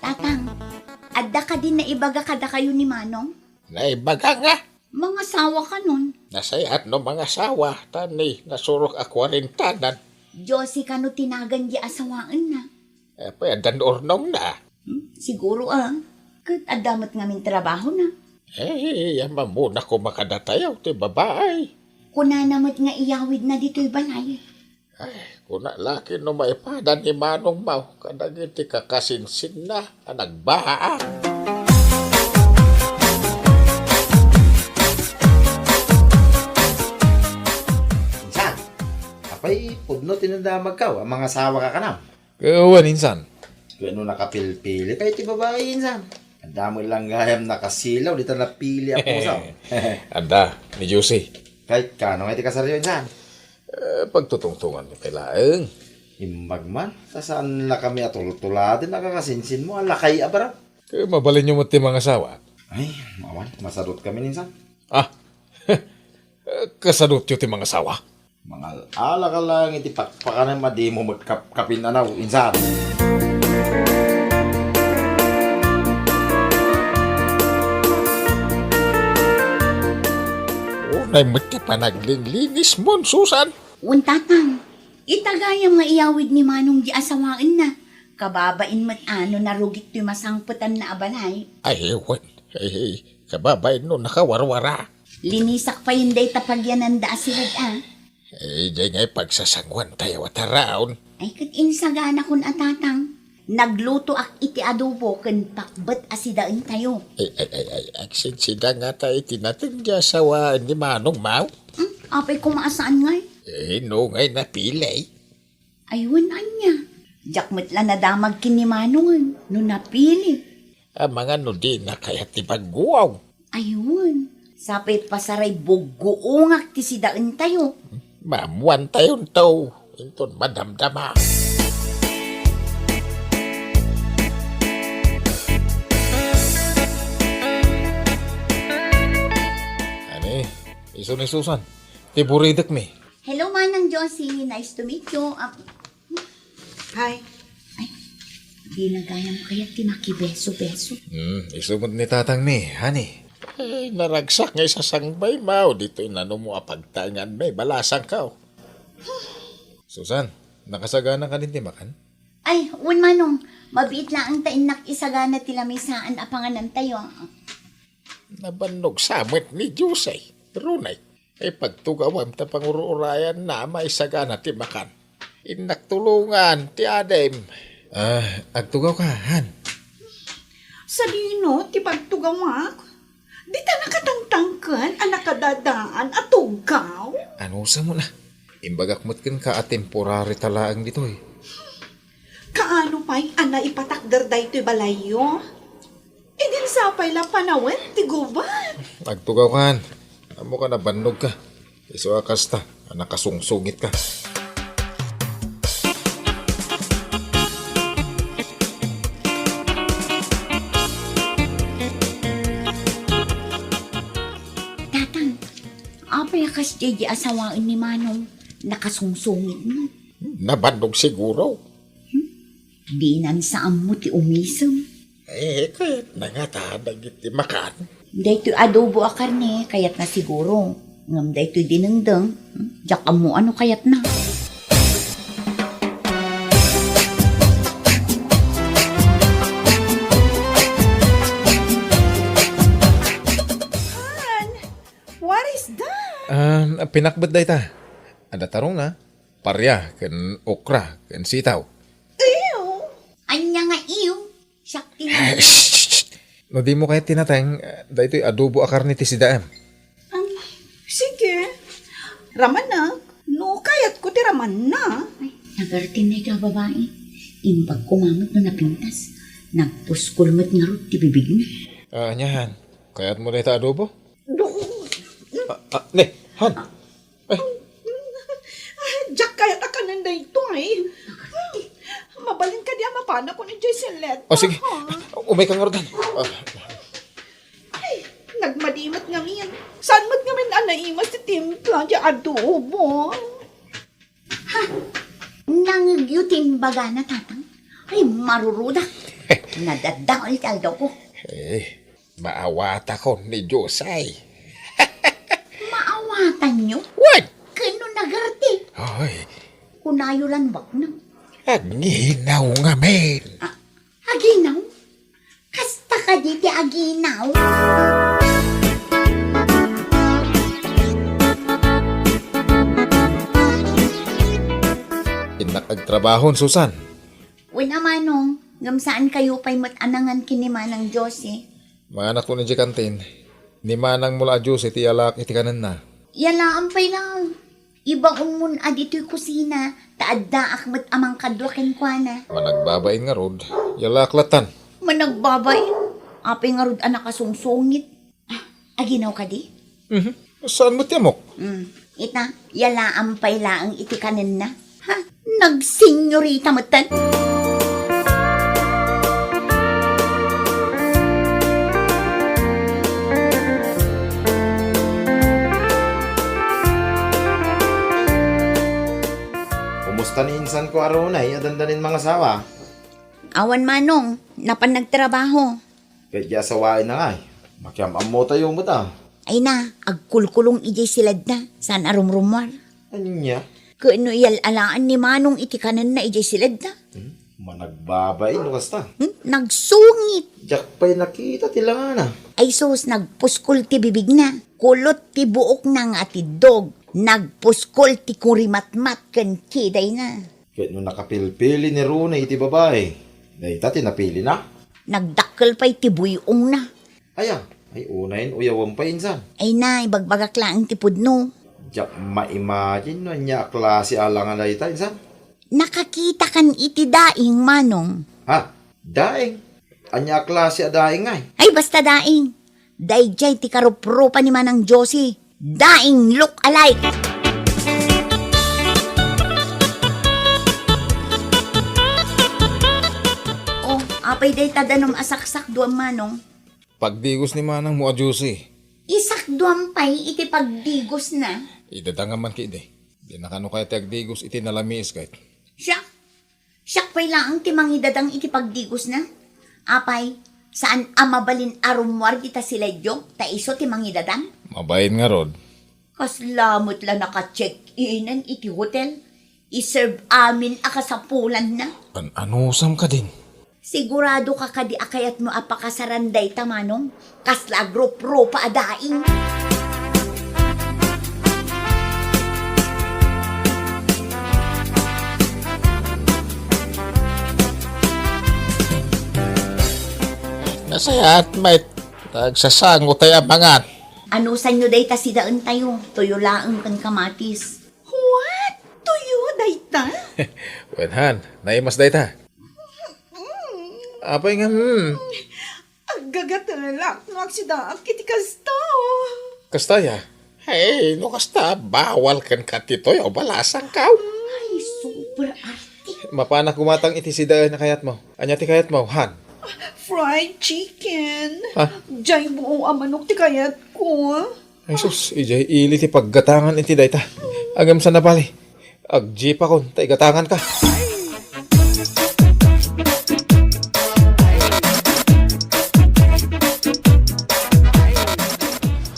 Tatang, adda ka din na ibaga kada kayo ni Manong? Naibaga nga. Mga sawa ka nun. Nasayat no mga sawa. Tani, nasurok ako rin tanan. Josie, kano tinagan di asawaan na? Payadan ornong na. Siguro kat adamat ngamin trabaho na. Yaman muna ko makadatayaw ti babae. Kuna namat nga iyawid na dito'y balay. Kuna laki no maipadan ni Manong Mau. Kadagin ti kakasinsin na. Nagbaha. Insan, apay pudno tinandamag ka, ang mga sawa ka kanam. Kawan insan. Kano nakapilpili kayo ti babae, insan. Ang dami lang gayam nakasilaw, dito napili ako sa. Anda, ni Josie. Kahit kano nga ti kasaryo, insan. Pagtutungtungan mo kailaang. Imbag man, saan na kami atultulatin nakakasinsin mo, ang lakay abara. Kaya mabalin nyo mo ti mga sawa. Ay, mawan, masadot kami, insan. Kasadot yun ti mga sawa. Mga ala ka lang, iti pakpakanan madi mo magkapin na na, insan. Unay mo't ti panaglinis mo, Susan. Untatang, itagayam nga iyawid ni Manong di asawaan na. Kababain mat ano narugit ti masangputan na abalay. Ay, ewan. Ay, kababay no, nakawarwara. Linisak pa yun day tapagyanan da asilad Ay, di nga'y pagsasangwan tayo at araon. Ay kat insagana kun atatang. Nagluto ak iti adobo ken pakbet asidaan tayo. Ay, aksinsida nga tayo tinatingya sawa ni Manong Mau. Apay kumaasaan ngay? No, nga'y napilay. Ayun anya. Jakmet la nadamag kini Manong no napili. Ang mga no di na kaya ti pagguaw. Ayun. Sapay pasaray buguungak ti sidaan tayo. Mamuan tayon to. Inton madamdama. Iso ni Susan. Tiburidak mi. Hello, Manang Josie. Nice to meet you. Hi. Ay, di na gaya mo kaya timakibeso-beso. Isumod ni tatang mi, honey. Naragsak nga sa sangbay mao. Dito inano mo apagtangan may balasang ka. Susan, nakasagana ka din timakan? Ay, un Manong. Mabiit lang ang tainak isagana tila may saan apanganan tayo. Nabanog samit ni Diyos ay. Runay. Ay pagtugawam ta pangururayan na may sagana timakan. Inaktulungan ti Adem. Agtugaw ka, Han. Sa dino, ti pagtugawak. Di ta nakatangtangkan, anak kadadaan at tugaw. Ano sa mo na? Imbagakmot kan ka at temporary talaang dito eh. Kaano pa'y ana ipatakder da ito'y balayo? Idin sapay la panawin, ti gubat. Agtugaw ka, Han. Amo ka na bandog ka. Iso akas ta, nakasungsungit ka. Tatang, apay akas jeje asawain ni Manong. Nakasungsungit mo. Nabandog siguro. Di nan saan mo ti umisem. Kahit nangatahadag iti makan. Dahito adobo a karne, kayat na siguro. Ngam dahito dinengdeng. Diyak mo ano kayat na. What is that? Pinakbet day ta. Ada tarong na. Parya, ken okra, ken sitaw. Ew! Anya nga iyo. Sakti na. No di mo kahit tinatang, dahito adobo akar ni tisidaam. Sige. Raman na. No, kayat ko ti raman na. Ay, nagartin na ka babae. Imbag kumamot na napintas. Nagpuskulmat nga ro ti bibig na. Anyahan, kayat mo na ita adobo? Do. Ne, Han. Ay, Jack kayat akanan da ito eh. Mabalin ka diya mapana ko ni Jesselet. sige. Umay kang ngarudan. Nagmadimat nga miyan. Saan mat nga min anaimas si timpla di adobo? Nangyutin baga na tatang. Ay, maruruda. Nadadaol kaldo ko. Maawata ko ni Josay. Maawatan nyo? What? Kano nagarti? Ay, Kunayulan wag na. aginaw nga men. Aginaw? Kasta ka diti aginaw? Inakagtrabahon, Susan. Wala manong, ngam saan kayo pa'y mat-anangan kinimanang Diyos eh. Mga anak ko ni Jikantin, ni manang mula Diyos iti alak iti kanan na. Yalaan pa'y lang. Ibaon mo na dito'y kusina, taadda akmat amang kadwakin kwa na. Managbabain nga rod, yalaklatan. Managbabay, apay nga rod anak kasungsungit. Aginaw ka di? Saan mo tiyamok? Ita, yalaan pa'y laang iti kanin na. Ha? Nagsenyorita matan. Kumusta ni insan ko aronay, adandanin mga sawa? Awan manong, napan nagtrabaho. Kaya sawain na nga eh. Makiamam mo tayo mo ta. Ay na, agkulkulong ijay silad na, saan arumrumwar. Anya? Kano iyal alaan ni manong iti kanan na ijay silad na. Managbabain no kasta. Nagsungit. Diyak pa'y nakita tila nga na. Ay sus, nagpuskol ti bibig na. Kulot ti buok na nga ti dog. Nagpuskol ti kurimatmat kan kiday na. Kaya nung nakapilpili ni Rune iti babae, dahita tinapili na. Nagdakkel pa'y ti buyong na. Aya, ay unayin uyawan pa insan. Ay na, ibagbagak lang ti pudno. Diyak ma-imagine no niya klase alangan na ita insan. Nakakita kan iti daing manong. Ha? Daing. Anya klase a daing ngay. Ay basta daing. Dayjay ti karupropa ni Manang Josie. Daing look alike. Oh, apay day tadanong asaksak duam manong. Pagdigos ni manang mo a Diyos eh. Isak duwampay iti pagdigos na. Idadangan man ki, Di nakano kaya tagdigos iti nalamis kahit. Siyak pa'y lang ti mangidadang iti pagdigos na. Apay, saan amabalin arumwar kita sila jo, ta iso ti mangidadang? Mabayin nga rod. Kaslamot la naka-check-inan iti hotel. I-serve amin akasapulan na. Anusam ka din. Sigurado ka kadi akayat mo apakasaranday tamanong. Kasla gro-pro pa adaing. Nasayat, mate. Tagsasango tayo abangan. Ano sa inyo day ta si daan tayo? Tuyo laang kan kamatis. What? Tuyo, dayta? Wenhan, naimas day ta. Apay nga, Agagatalak, no aksida, kiti kasta. Kastaya. Hey, no kasta, bawal kan katitoy o balasang kaw. Ay, super arte. Mapana kumatang iti sidaan na kayat mo. Anya ti kayat mo, Han? Fried chicken. Ha? Jay buo amanok ti kayat ko. Ay sus, ijay ili ti paggatangan iti dayta. Agam sa nabali. Agjeep akon, tay gatangan ka.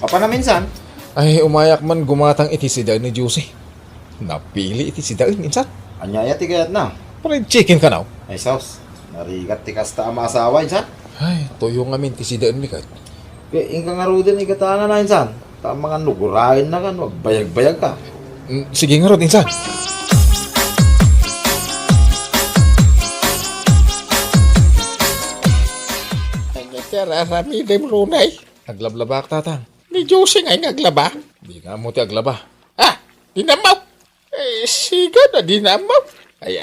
Apa na minsan? Ay, umayak man gumatang iti sidaan ni Juicy. Napili iti sidaan minsan. Anyaya ti kayat na. Fried chicken ka now. Ay sos, narigat ti kasta ang maasawa insan. Ay, tuyo nga min ti sidaan mi kat. Kaya ingka nga rudin ikatangan na insan. Tama nga nugurain na kan, wag bayag-bayag ka. Sige nga rod, insan. Rarami dem runay. Naglablabak tatang. Ni Josie ngay ngaglaba. Di nga mo ti aglaba. Dinamaw. Siga na dinamaw. Ay.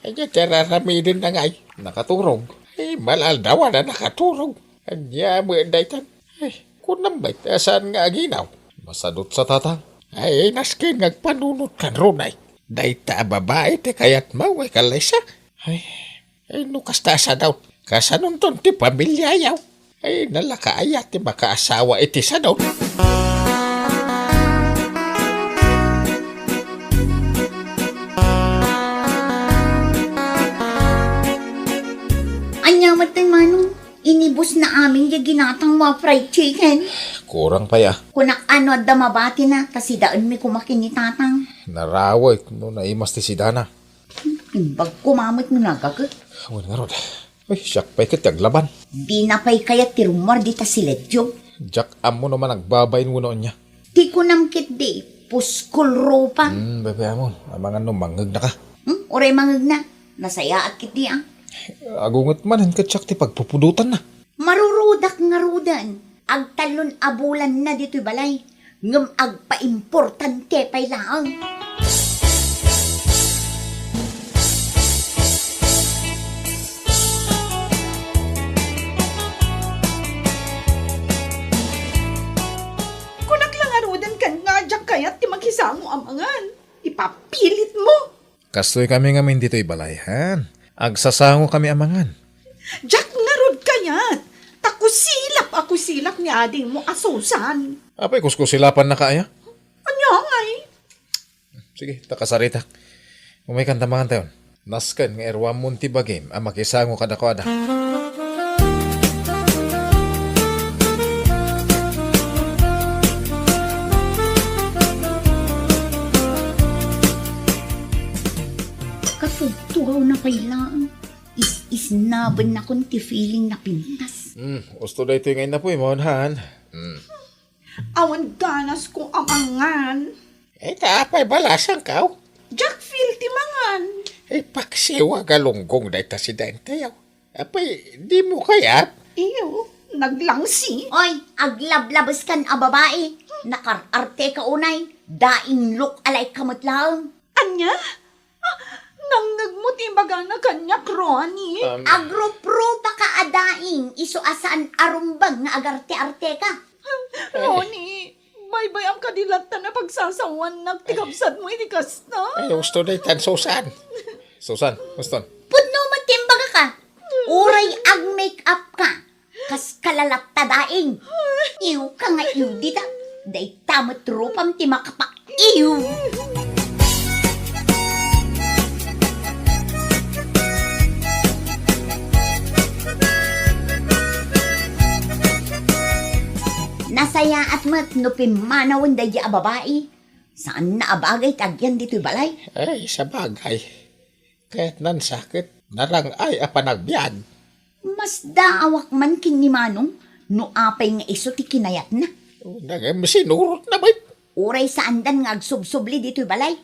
Ay, rarami din na ngay. Nakaturog. Ay, malal daw na nakaturog. Anya mo daytan. Ay, kunambay. Saan nga aginaw? Masadot sa tatang. Ay, naskin ngagpanunot kan runay. Dayta babae te kayat mau ay kalaysa. Ay, nukas tasa daw. Kasanon ton ti pamilya yaw. Ay, nalakaaya ti makaasawa iti sa daw. Anya matay manong, inibos na amin yung ginatang mga fried chicken. Kurang pa ya. Kunak ano at damabati na, kasi daan mi kumakin ni tatang. Naraway no naimas ti sidana. Imbag kumamit mo nagagag. Awan nga rod. Ay, siyak pa'y kitaglaban. Di na pa'y kaya tirumor di ta siletyo. Jack am mo naman nagbabayin mo noon niya. Di ko namkit di, puskol ropa. Bebe amon, amangan no mangag na ka. Oray mangag na, nasaya at kiti ang. Agungot man ang katsak ti pagpupudutan na. Marurudak nga rudan, agtalon abulan na dito'y balay. Ngam agpa-importante pa'y laang. Kayat ti maghisamo amangan. Ipapilit mo. Kastoy kami nga min dito'y balayan. Agsasango kami amangan. Jack nga rod kayat. Ako silap ni ading mo asusan. Apay kuskusilapan na kaya? Anya ngay. Sige, takasarita. Umay kantamangan tayo. Naskan nga erwa munti bagim ang makisango kada-kada. Tugaw na kailangan. Is-isnaban na kung ti feeling na pintas. Gusto na ito yung ngayon na po, imonhan. Awan ganas ko amangan. Tapay balasang kaw. Jack feel ti mangan. Paksiwa galunggong na ita si Dante yaw. Apay, di mo kaya? Iyo, naglangsi. Oy, aglablabas kan a babae. Nakararte ka unay. Daing look alay kamot lang. Anya? Nanggagmut ibaga na kanyak, Ronnie. Agro-pro pa ka adaing. Iso asaan arumbang nga agarte-arte ka. Ronnie, bye-bye ang kadilatan na pagsasawan nagtigabsad mo inikas na. Ay, gusto na itan, Susan. Susan, gusto. Pudno matimbaga ka. Uray ag make-up ka. Kas kalalapta daing. Iw ka nga iw dita. Day tamot rupam ti makapa. Iw! Nasaya at mat no pimanawan day a babae. Saan na abagay tagyan dito'y balay? Ay, sa bagay. Kahit nan sakit, narang ay apanagbiag. Mas daawak man kin ni Manong, no apay nga iso ti kinayat na. Nagam sinurot na ba? Uray saan dan nga agsubsubli dito'y balay.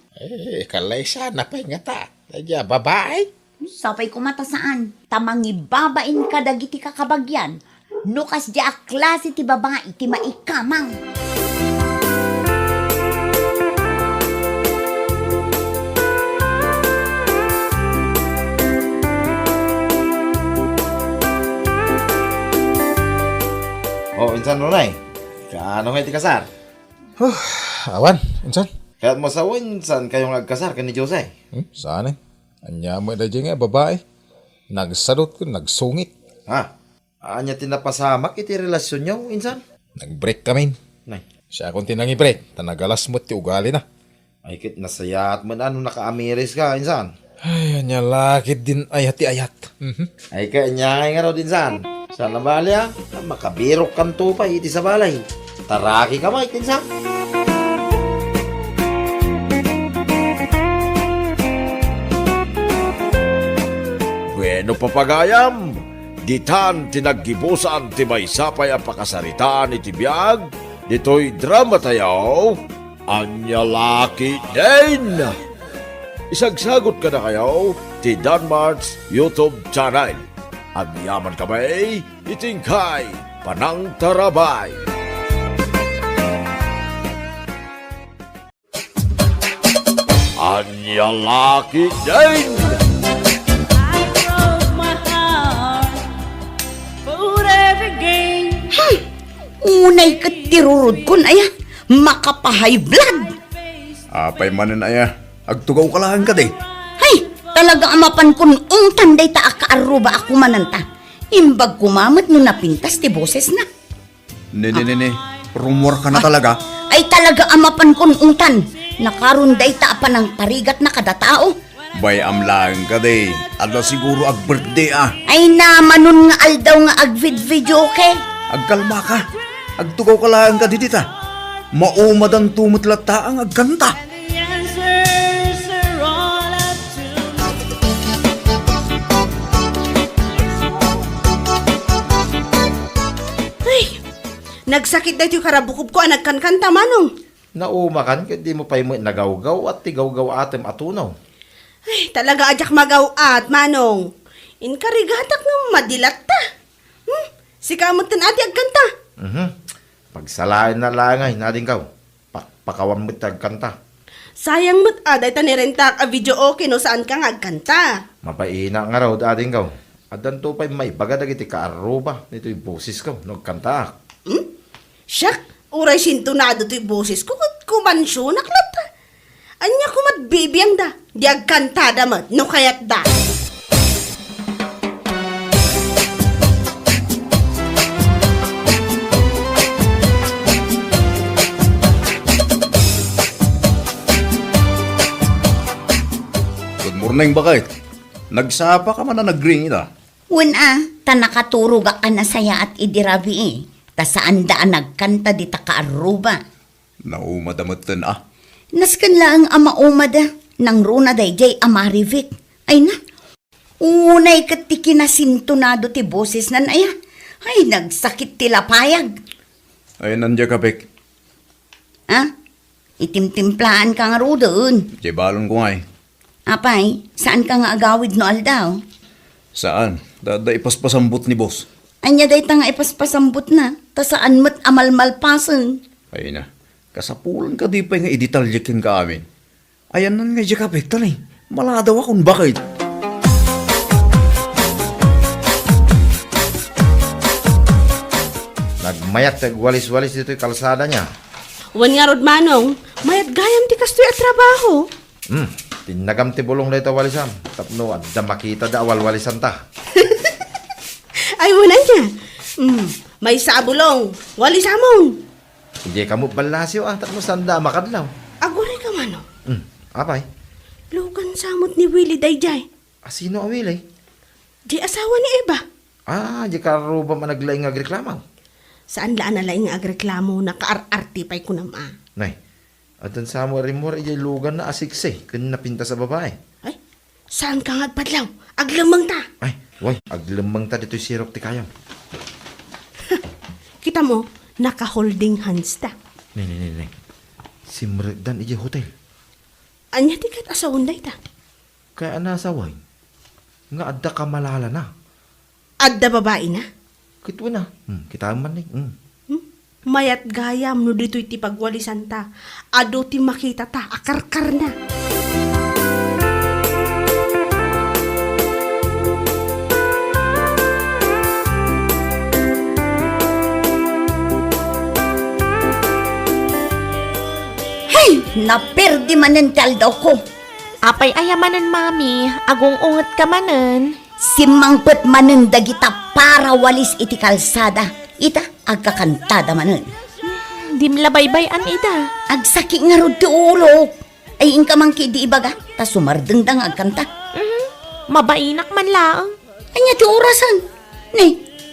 Kalay sana pa nga ta. Dadya, babae. Sapay kumata saan, tamangi babain ka dagiti kakabagyan, nukas di a klase ti babae ti maikamang. Oh, insan Runay. Kaano nga iti kasar? Awan, insan. Kaya't mo sa insan kayong nagkasar ka ni Jose. Saan eh? Anya mo dadya nga, babae. Nagsadot ko, nagsungit. Ha? Anya tinapasamak iti relasyon nyo, insan? Nag-break kami. Nay. Siya akong tinangi break. Tanagalas mo ti ugali na. Ay kit nasayat man ano naka-amiris ka, insan. Ay, anya lakit din ay hati-ayat. Ay kanya nga raw din san. Sana bali makabirok kan tupay iti sa balay. Taraki ka mo, insan. Bueno papagayam, ditan tinaggibusan ti maysapay ang pakasaritaan iti biyag, dito'y drama tayaw, anya laki din. Isagsagot ka na kayo ti Danmar's YouTube channel. Ang yaman kamay, itingkay, panang tarabay. Anya laki din. Unay ka tirurod kun aya, makapahay blood. Apay manen aya, agtugaw ka lang ka day. Hay, talaga amapan kun tanday ta akaaruba ako mananta. Imbag kumamat no napintas ti boses na. Ne, rumor ka na talaga. Ay talaga amapan kun tan. Nakarunday ta pa ng parigat na kada tao. Bay amlaan ka day. Ala siguro ag birthday Ay naman nga aldaw nga agvid-video ke. Agkalma ka. Agtugaw ka lang ka didita. Maumad ang tumutlat ang agkanta. Ay, nagsakit na yung karabukob ko nagkankanta Manong. Naumakan ket di mo pay mo nagawgaw at tigawgaw atem atunaw. Ay, talaga ajak magaw at Manong. Inkarigatak nga madilat ta. Sikamot tan ati agkanta. Pagsalain na langay nading kaw. Pakawan mo tagkanta. Sayang mo't aday ta nirentak a video okay no saan ka nga agkanta. Mapaina nga raw ading kaw. Adan to pay may bagadag iti kaaruba nito'y boses kaw nagkanta. Siyak, uray sintunado to'y boses ko kumansyo naklata. Anya kumat bibiyang da. Di agkanta da mat no kayat da. Morning bakit? Nagsapa ka man na nag-ring ita. Ta nakaturog ka na saya at idirabi Ta saan daan nagkanta di ta kaaruba. Naumadamatan Naskan lang ang maumada nang runa dayjay amarivik. Ay na, unay katiki na sintunado ti boses nan aya. Ay nagsakit ti lapayag. Ay nandya ka, Pek. Itimtimplaan ka nga ro doon. Jay balon ko nga Apay, saan ka nga agawid no aldaw? Saan? Dada ipaspasambot ni boss. Anya day ta nga ipaspasambot na, ta saan mat amalmalpasan. Ay na, kasapulan ka di pa nga iditalyakin ka amin. Ayan nan nga dyan ka, Pek, talay. Maladaw akong bakit. Nagmayat walis-walis dito'y kalsada niya. Wan nga rod Manong, mayat gayam ti kastoy at trabaho. Tinagam ti bulong dito walisam. Tapno at da makita da awal walisan ta. Ay, wala niya. May sabulong, wali samon. Hindi ka mo balasyo atat mo sanda makadlaw. Agore ka mano. Apay? Lugan samot ni Willie Dayjay. Sino awilay? Di asawa ni Eva. Di ka ruba managlaing agreklamaw. Saan laan na laing agreklamo na kaar-arti pa'y kunama? Nay, atan sa mo rin mo rin lugan na asikse kun napinta sa babae. Ay, saan ka nga padlaw? Aglamang ta. Ay, way, aglamang ta dito'y sirok ti kayo. Kita mo, naka-holding hands ta. Nay. Si Mregdan ije hotel. Anya ti kat asawon day ta. Kaya nasaway. Nga adda ka malala na. Adda babae na. Kitwa na. Kita man ni. Mayat gayam no dito'y ti pagwalisan ta. Ado ti makita ta, akarkar na. Hey, naperdi manen daw ko. Apay ayamanan, mami. Agong unget ka manen. Simangpet manen dagita para walis iti kalsada. Ita, agkakantada manen. Dimlabaybay-an ida. Agsaki nga rod ti ulo. Ay ingka man di ibaga, ta sumardengdang agkanta. Mabainak man laang. Anya ti orasan. Ne,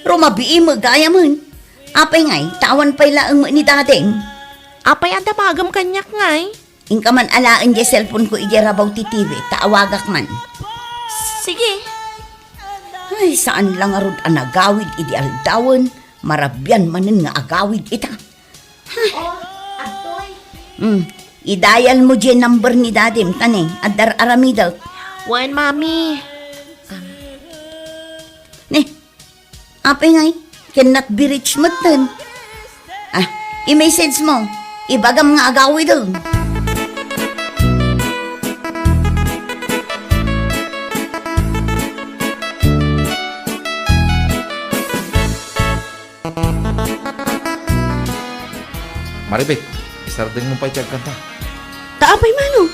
rumabii magaya man. Apay ngay, tawan pa'y laang mo ni dadeng. Apay anda magam kanyak ngay. Ingka man alaan di cellphone ko ije rabaw ti TV, taawagak man. Sige. Ay, saan lang nga rod anagawid idi aldawan, marabyan manen nga agawid ita. Idayal mo dyan number ni dadim, tane, adar aramidaw. Wan, mami. Ne, apay ngay, cannot be reached mo tan. I-message mo, ibagam nga agawid daw. Maribek, isardeng mo pa iti agkanta. Taapay mano.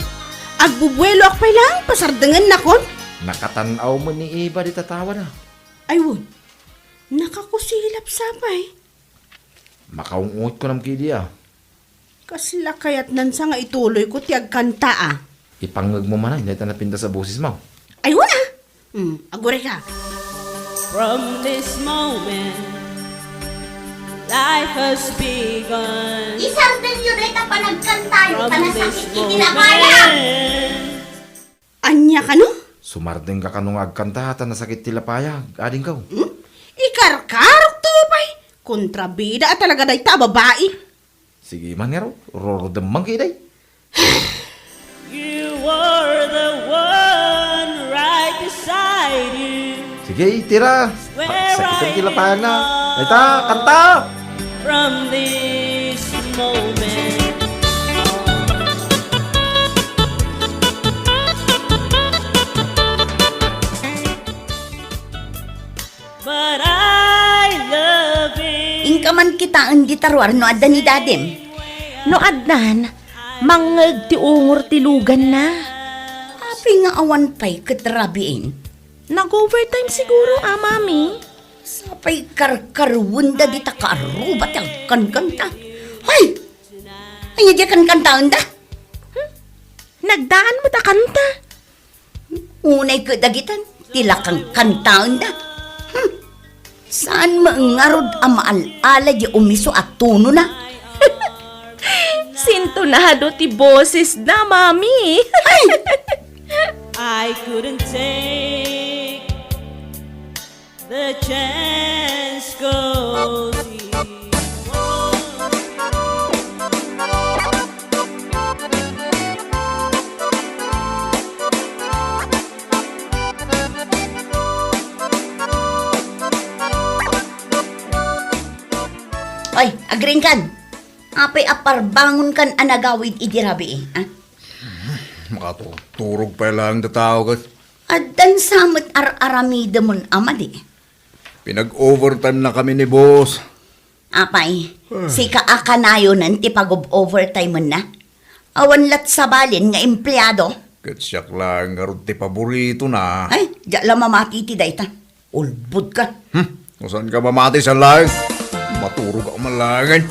Agbubuelo akpay lang, pasardengan na kon. Nakatanaw mo ni Eva di tatawa na. Ayun, nakakusilap sapay. Makaungot ko nam kidiya. Kasla kayat nansa nga ituloy ko ti agkanta ah. Ipangag mo man hindi ta napinta sa busis mo. Ayun ah. Agore ka. From this moment, life has begun. Isarden yun ay tapanagkantayo, From this panasakit itinapaya. moment, Anya ka no? Sumardeng ka kanong agkanta at nasakit tilapaya. Ading ka. Ikarkarok tupay. Kontrabida at talaga day ta babae. Sige man nga ro. Rorodamang kiday. you were the one right beside you. Sige, tira. Sakit ang tilapaya na. Ita, kanta! From this moment but I love it. Ingka man kita ang gitarwar no adda ni dadim. No adnan, mangeg ti ungor ti lugan na. Api nga awan pa'y katrabiin. Nag-overtime siguro, mami. Sapay karkarwunda di ta kaarubat ang kankanta. Hay! Ay, di kankanta anda. Nagdaan mo ta kanta. Unay kadagitan, tila kang kanta anda. Saan maangarod ang maalala di umiso at tuno na? Sintonado ti boses na, mami. I couldn't take the chance go see. Ay, agring kan. Apay apar bangon kan anagawid idirabi eh. Makaturog pa lang tao ka. Adan samot ar-aramida mon amadi. Pinag-overtime na kami ni boss. Apay, si kaakanayo nan ti pag-overtime mo na. Awan lat sa balin nga empleyado. Katsyak lang nga ron ti paborito na. Ay, di lang mamati ti dayta. Ulbud ka. Kung saan ka mamati sa lang? Maturog ako malangan.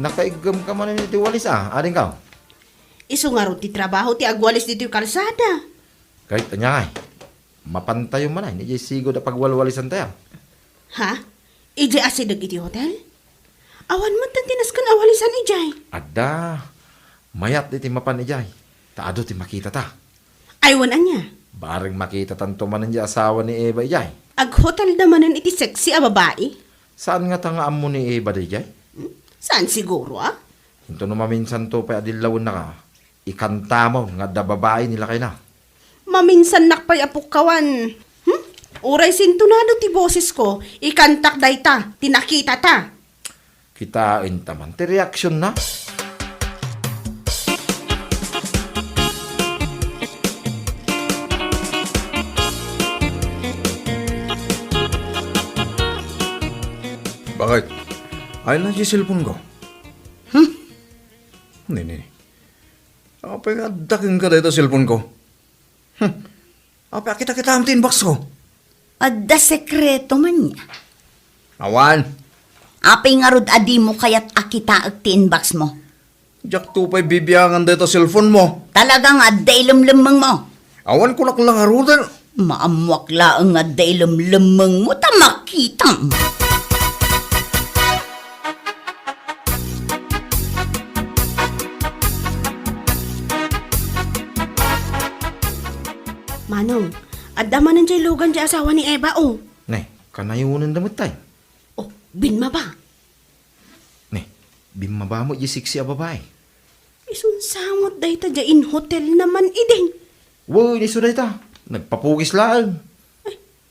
Nakaigam ka man ni Tiwalis ading ka. Iso nga ro ti trabaho ti agwalis dito yung kalsada. Kahit anya mapantayo man ni sigo da pagwalwalisan tayo. Ha? Ijay asidag iti hotel? Awan mo tan tinaskan awalisan ijay. Ada, mayat iti mapan ijay. Taado ti makita ta. Aywan anya. Bareng makita tanto man ang asawa ni Eva ijay. Ag hotel damanan iti sexy a babae. Saan nga tangaam mo ni Eva di ijay? Saan siguro Hinto no maminsan to pa adilawon na ka. Ikanta mo nga da babae nila kay na. Maminsan nakpay apukawan. Uray sintunado ti boses ko. Ikantak day ta. Tinakita ta. Kitain taman ti reaksyon na. Bakit? Ay na si cellphone ko. Nini. Apa nga daking ka dito cellphone ko? Apa kita ang tinbox ko? Adda sekreto man niya. Awan. Apay nga rod adi mo kaya't akita ag tinbox mo. Jak tupay bibiyangan dito cellphone mo. Talagang adda ilamlamang mo. Awan ko lang arudan. Maamwak laang adda ilamlamang mo ta makita mo. Manong, adama nan jay logan jay asawa ni Eva Ne, kanayunan damit tay. Oh, binma ba? Ne, bimaba mo siksi a babae. Isun samot day ta jay in hotel naman iding. Woy, ni suday ta. Nagpapugis lang.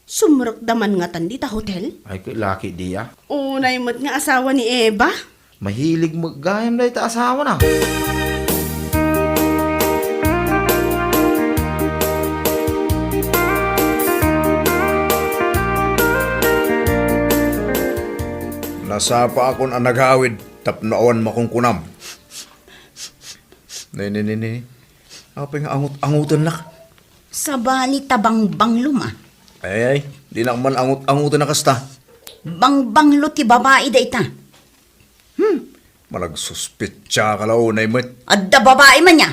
Sumrok daman nga tan di ta hotel. Ay, kay laki diya. Unay mo't nga asawa ni Eva. Mahilig maggayam day ta asawa na. Nasapa akon ang naghawid tapnoon makungkunam. Nini. Apa nga angutan nak? Sa bali tabang luma. Ay, di na man angutan na kasta. Banglo ti babae day ta. Malagsuspitsa ka launay mo. Adda babae man niya.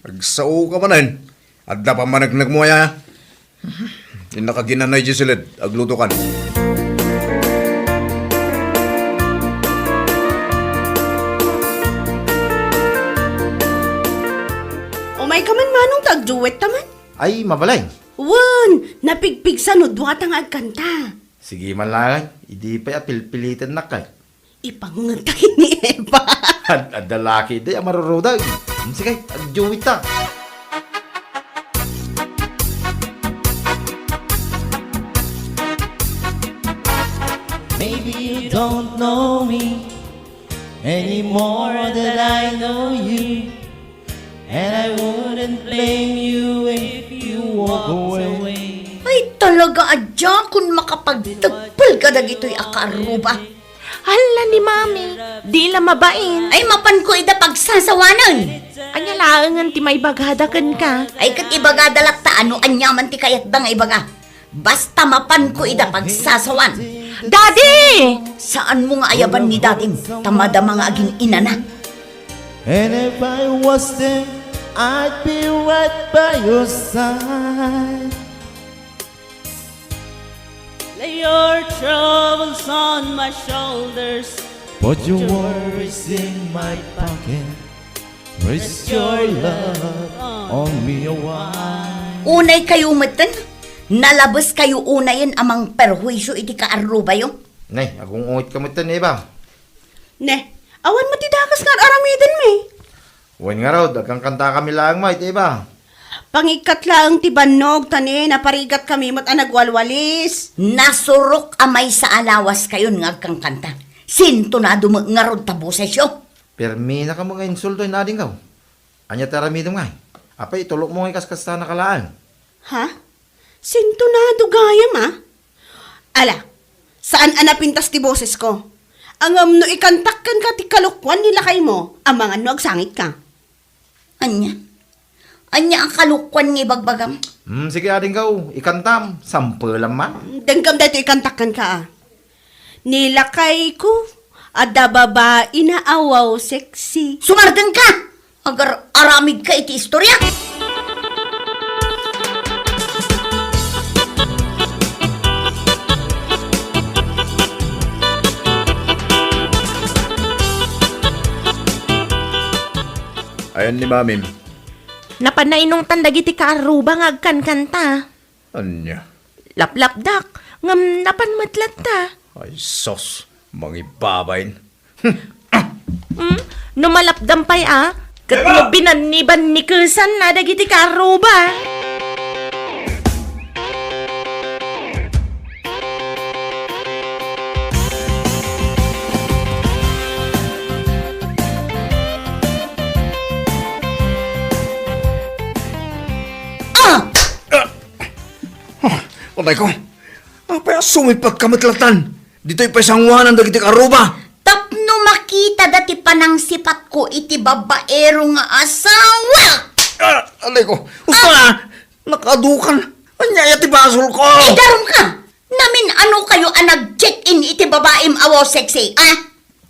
Agsao ka manan. Adda pa managnag mo ya. Di nakaginanay Giseled, agluto kan. Umay ka man manong tagduwet taman. Ay, mabalay. Wan, napigpig sa nudwatang agkanta. Sige man lang, hindi pa pilpilitan na kay. Ipangantay ni Eva. At lalaki di, ang marurudag. Sige, agjuwit ta. Maybe you don't know me any more than I know you. And I wouldn't blame you if you walked away. Ay talaga adya kung makapagtagpal ka na gito'y akaruba. Hala ni Mami, di la mabain. Ay mapan ko ida pagsasawanan. Anya laangan ti may bagadakan ka. Ay kat ibagadalak ta ano anyaman ti kayat bang ibaga. Basta mapan ko ida pagsasawan. Daddy! Saan mo nga ayaban ni dadim? Tamada mga aging ina na. And if I was there, I'd be right by your side. Lay your troubles on my shoulders, put your worries in my pocket. Rest your love on me a while. Unay kayo matan, nalabas kayo unayin amang perhuisyo iti kaaruba yung. Nay, akong ungit ka mo ito, Eva. Ne, awan matidakas nga aramidin me. Huwag nga raw, dagang kanta kami lang mo, Eva. Pangikat lang ti banog tani, naparigat kami mat nagwalwalis. Nasurok amay sa alawas kayon nga kang kanta. Sinto na dumangarod tabo sa isyo. Permi na ka mga insulto na din ka. Anya taramidom nga. Apay, tulok mo nga kaskasta na kalaan. Ha? Sintonado gayam Ala, saan anapintas ti boses ko? Ang no ikantakkan ka ti kalukwan nila kay mo, ang mga no agsangit ka. Anya? Anya ang kalukwan ng ibagbagam. Sige ading gaw, ikantam, sample lang man. Danggam dito ikantakan ka ah. Nilakay ko, ada babae na awaw sexy. Sumardan ka! Agar aramid ka iti istorya. Ayan ni Mamim. Napanainong tandagiti kaarubang agkan kanta. Anya? Laplapdak, ngam napanmatlat ta. Ay, sos. Mangibabayin. Numalapdampay kat mo binaniban ni Kusan na dagiti karuba. Patay ko. Apa sumipag kamatlatan? Dito'y pasangwanan dagiti karuba. Tapno makita dati panang sipat ko iti babaero nga asawa. Alay ko. Usta na. Nakadukan. Anya ti basol ko. Darum ka. Namin ano kayo ang nag-check-in iti babaem awo sexy,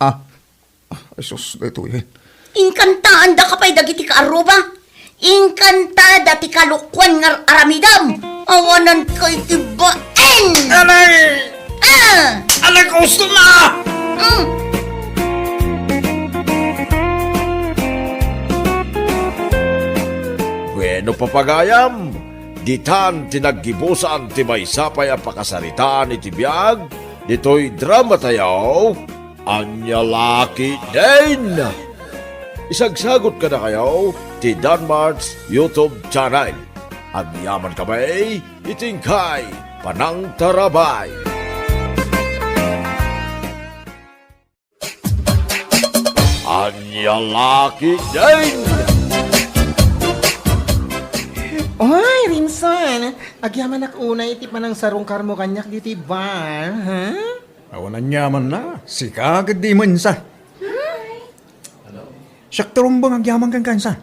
Ay sus, dito yun. Inkantaan da kapay dagiti kaaruba. Inkantada ti kalukwan nga aramidam. Awanan ko iti baen. Alay! Alay ko, gusto na! Bueno papagayam, ditan tinaggibusan ti maysapay a pakasaritaan iti biag, dito'y drama tayaw, anya laki din! Isagsagot ka na kayo ti Danmar's YouTube channel. Ang yaman kamay, itingkay, panang tarabay. Anya laki din! Oy, Rinsan! Agyaman una iti panang sarong karmo kanyak diti bar, ha? Awanan yaman na. Si kagad di mansa. Siyak tarumbang agyaman kang kansa.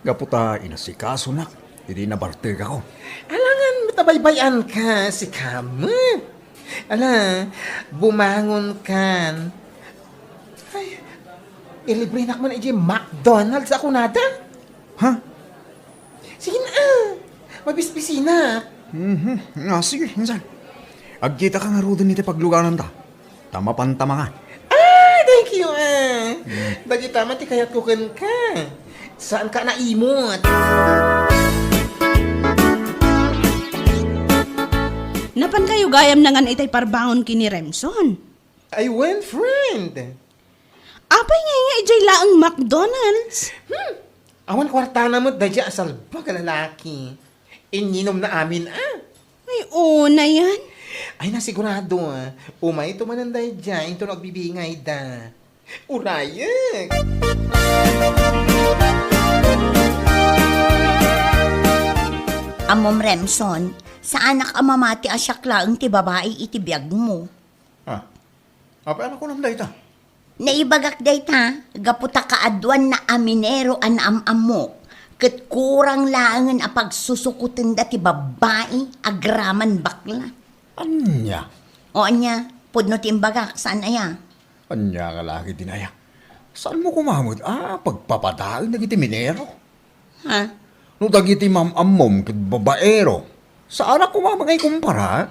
Gaputa inasikaso nak. Hindi na barteg ako. Alangan matabaybayan ka si Kam. Ala, bumangon kan. Ay, ilibre na man iti McDonald's ako nada. Ha? Sige na, mabisbisi na. Sige, insan. Agkita ka nga rudo niti pagluganan ta. Tama pantama ka. Thank you, Dagi tama ti kayat kuken ka. Saan ka naimot? Napan kayo gayam na nga itay parbangon kini Remson. I went friend. Apay nga ijay laang McDonald's. Awan kwarta na mo dadya asal baga lalaki. Ininom na amin Ay, una yan. Ay nasigurado Umay tumananday dyan ito nagbibingay da. Urayak. Amom Remson, sa anak amamati asyak laang ti babae iti biyag mo. Apa anak ko nam dayta? Naibagak dayta, gaputa kaadwan na aminero an amamok. Ket kurang laangan a pagsusukutin dati babae agraman bakla. Anya? O anya, pudno timbagak, saan aya? Anya ka laki dinaya. Saan mo kumamot? Pagpapadaan dagiti minero. Ha? No dagiti mamamom ket babaero. Sa anak ko mamangay kumpara.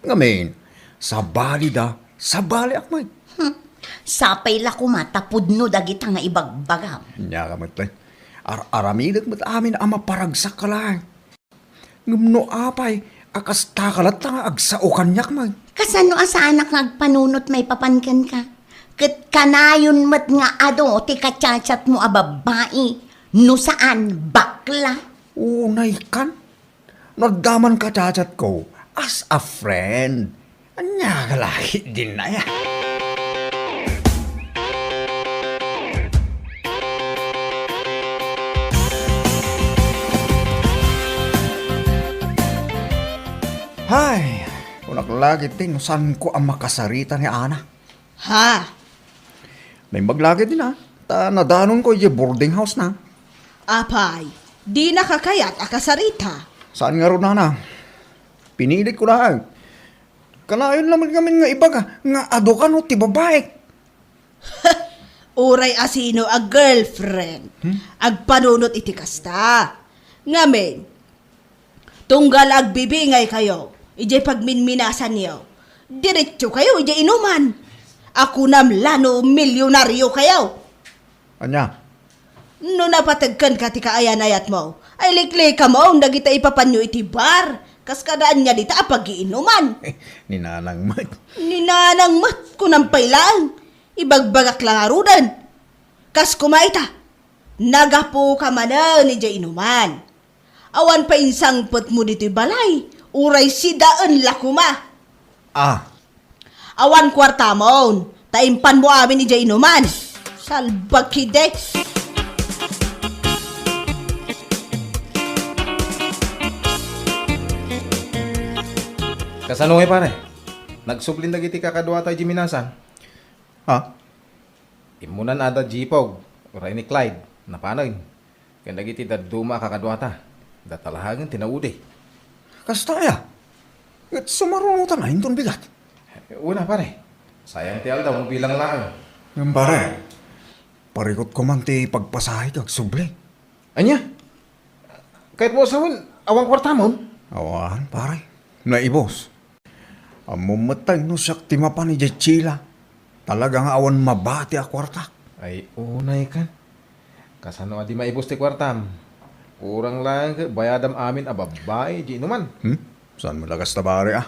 Ngamin, sa bali da, sa bali akmay. Sapay la kumata pudno dagita nga ibagbagam. Nya ka matay. Aramidat mat amin ama paragsak ka lang. Ngumno apay, akas takalat nga agsao kanyak mag. Kasano asa anak nagpanunot may papankan ka? Ket kanayon mat nga ado ti katsatsyat mo a babae. No saan bakla? Unay kan. Nagdaman ka tsatsat ko as a friend. Anya ka laki din na ya. Hay, unak lagi din, saan ko ang makasarita ni Ana? Ha? Naimbag lagi din ta nadanon ko yung boarding house na. Apay, Di nakakayat akasarita. Saan nga ron, nana? Pinilit ko na. Kanayon naman kami nga iba nga ado ka no, ti babae. Uray asino a girlfriend. Agpanunot iti kasta. Ngamen, tunggal agbibingay kayo. Ijay pagminminasan niyo. Diretso kayo, ijay inuman. Ako namlano milyonaryo kayo. Anya? No napatagkan ka ti kaayan-ayat mo, ay likli ka mo, nagita ipapanyo iti bar. Kaskadaan niya dita pag-iinuman. Ninanang mat. Ninanang mat ko ng pailang. Ibagbagak lang arudan. Kas kumaita, nagapo ka manan ni jay inuman. Awan pa insang put mo dito'y balay, uray si daan lakuma. Ah, Awan kwarta mon, taimpan mo amin ni jay inuman. Salbag kide. Kasano pare? Nagsublin dagiti kakadwa tayo jiminasan. ha? Imunan ada jipog, uray ni Clyde, napanoy. Kaya dagiti daduma kakadwa ta. Datalahagan tinaudi. Kasta ya? At sumarunutan na, hintun bigat. Una pare, sayang ti daw mo bilang lang. Yung pare, parikot ko man ti pagpasahay kag subli. Anya? Kahit mo sawin, awang kwarta mo? Awan, pare. Naibos. Amumatay no siyak timapan ni Jechila. Talagang awan mabati a kwartak. Ay, unay kan. Kasano adi maibos ti kwartam. Kurang lang, bayadam amin ababay, di naman. Saan mo lagas na pare ah?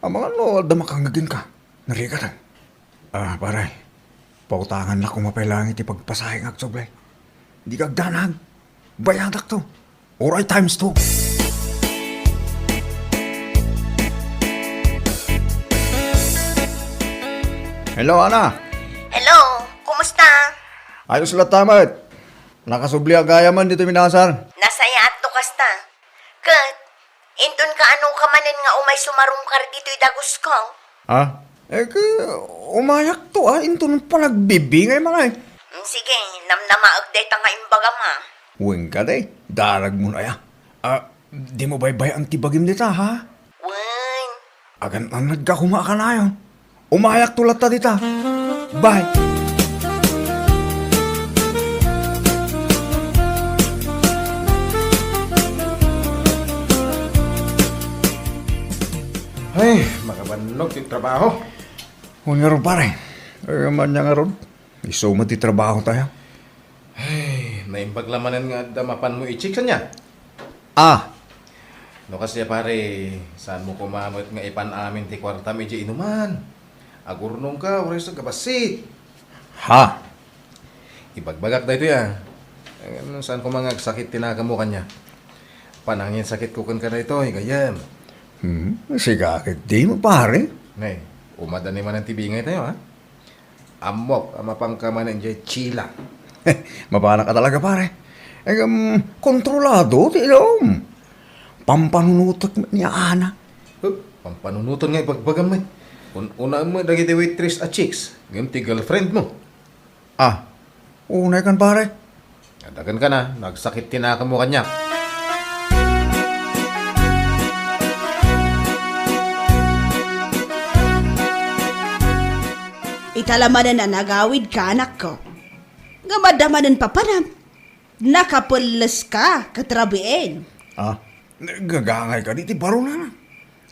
Ang mga no, damakangagin ka. Narigatan. Pare. Pautangan na kung mapailangan iti pagpasahay ng agsoblay. Di kag danag. Bayadak to. Oray times 2. Hello, Ana. Hello, kumusta? Ayos lang tamat. Nakasubli ang gaya man dito minasar. Nasaya at kasta. Kat, inton ka anong kamanan nga umay sumarungkar dito'y dagos ko. Ha? Umayak to Intun pa nagbibingay mga eh. Sige, namnamaag day ta nga imbaga ma. Uwing ka day. Darag mo na ya. Di mo baybay ang tibagim dita ha? Wen. Agan ang nagkakuma ka na yun. Umayak tulat ta dita. Bye. Ay, makabanlog ti trabaho. Nga ron pare. Man niya nga ron. Iso mo ti trabaho tayo. Ay, naimpaglamanan nga damapan mo i-chicks niya. No kasi pare, saan mo kumamot nga ipan amin ti kwarta medyo inuman. Agurnong ka, oras sa kabasit. Ha? Ibagbagak da ito ya. Saan ko mga sakit tinaka mo kanya. Panangin sakit ko kan ka na ito, gayam. Sigakit di mo pare. Nay, umadani man ang tibingay tayo ha. Amok, amapang ka man ang chila. Mabana ka talaga pare. Kontrolado, tilom. Pampanunutot niya Ana. Pampanunutot nga ibagbagam mo. Una mo dagiti waitress at chicks. Ngayon ti girlfriend mo. Unay kan pare. Adagan ka na, nagsakit tinaka mo kanya. Italamanan na nagawid ka, anak ko. Gamadamanan pa panam. Nakapulas ka, katrabiin. Gagangay ka diti baro na.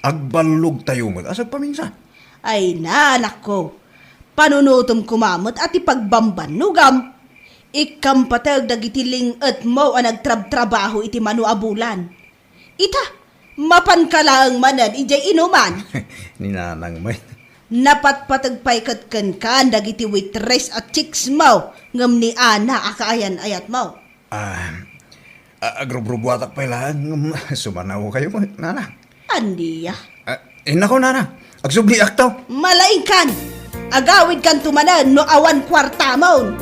Agbalog tayo mo. Asag paminsan. Ay na, anak ko. Panunutom kumamot at ipagbambanugam. Ikam patag dagitiling at mo ang nagtrab-trabaho iti manuabulan. Ita, mapan ka lang manan ijay inuman. Ninanang may. Napatpatagpay katkan ka dagiti waitress at chicks mo. Ngam ni Ana akaayan ayat mo. Agrubrubuatak pa lang. Sumanaw kayo mo, nana. Andiya. Nako, nana. Agsubli aktaw. Malaing kan. Agawid kan tumanan no awan kwarta mo.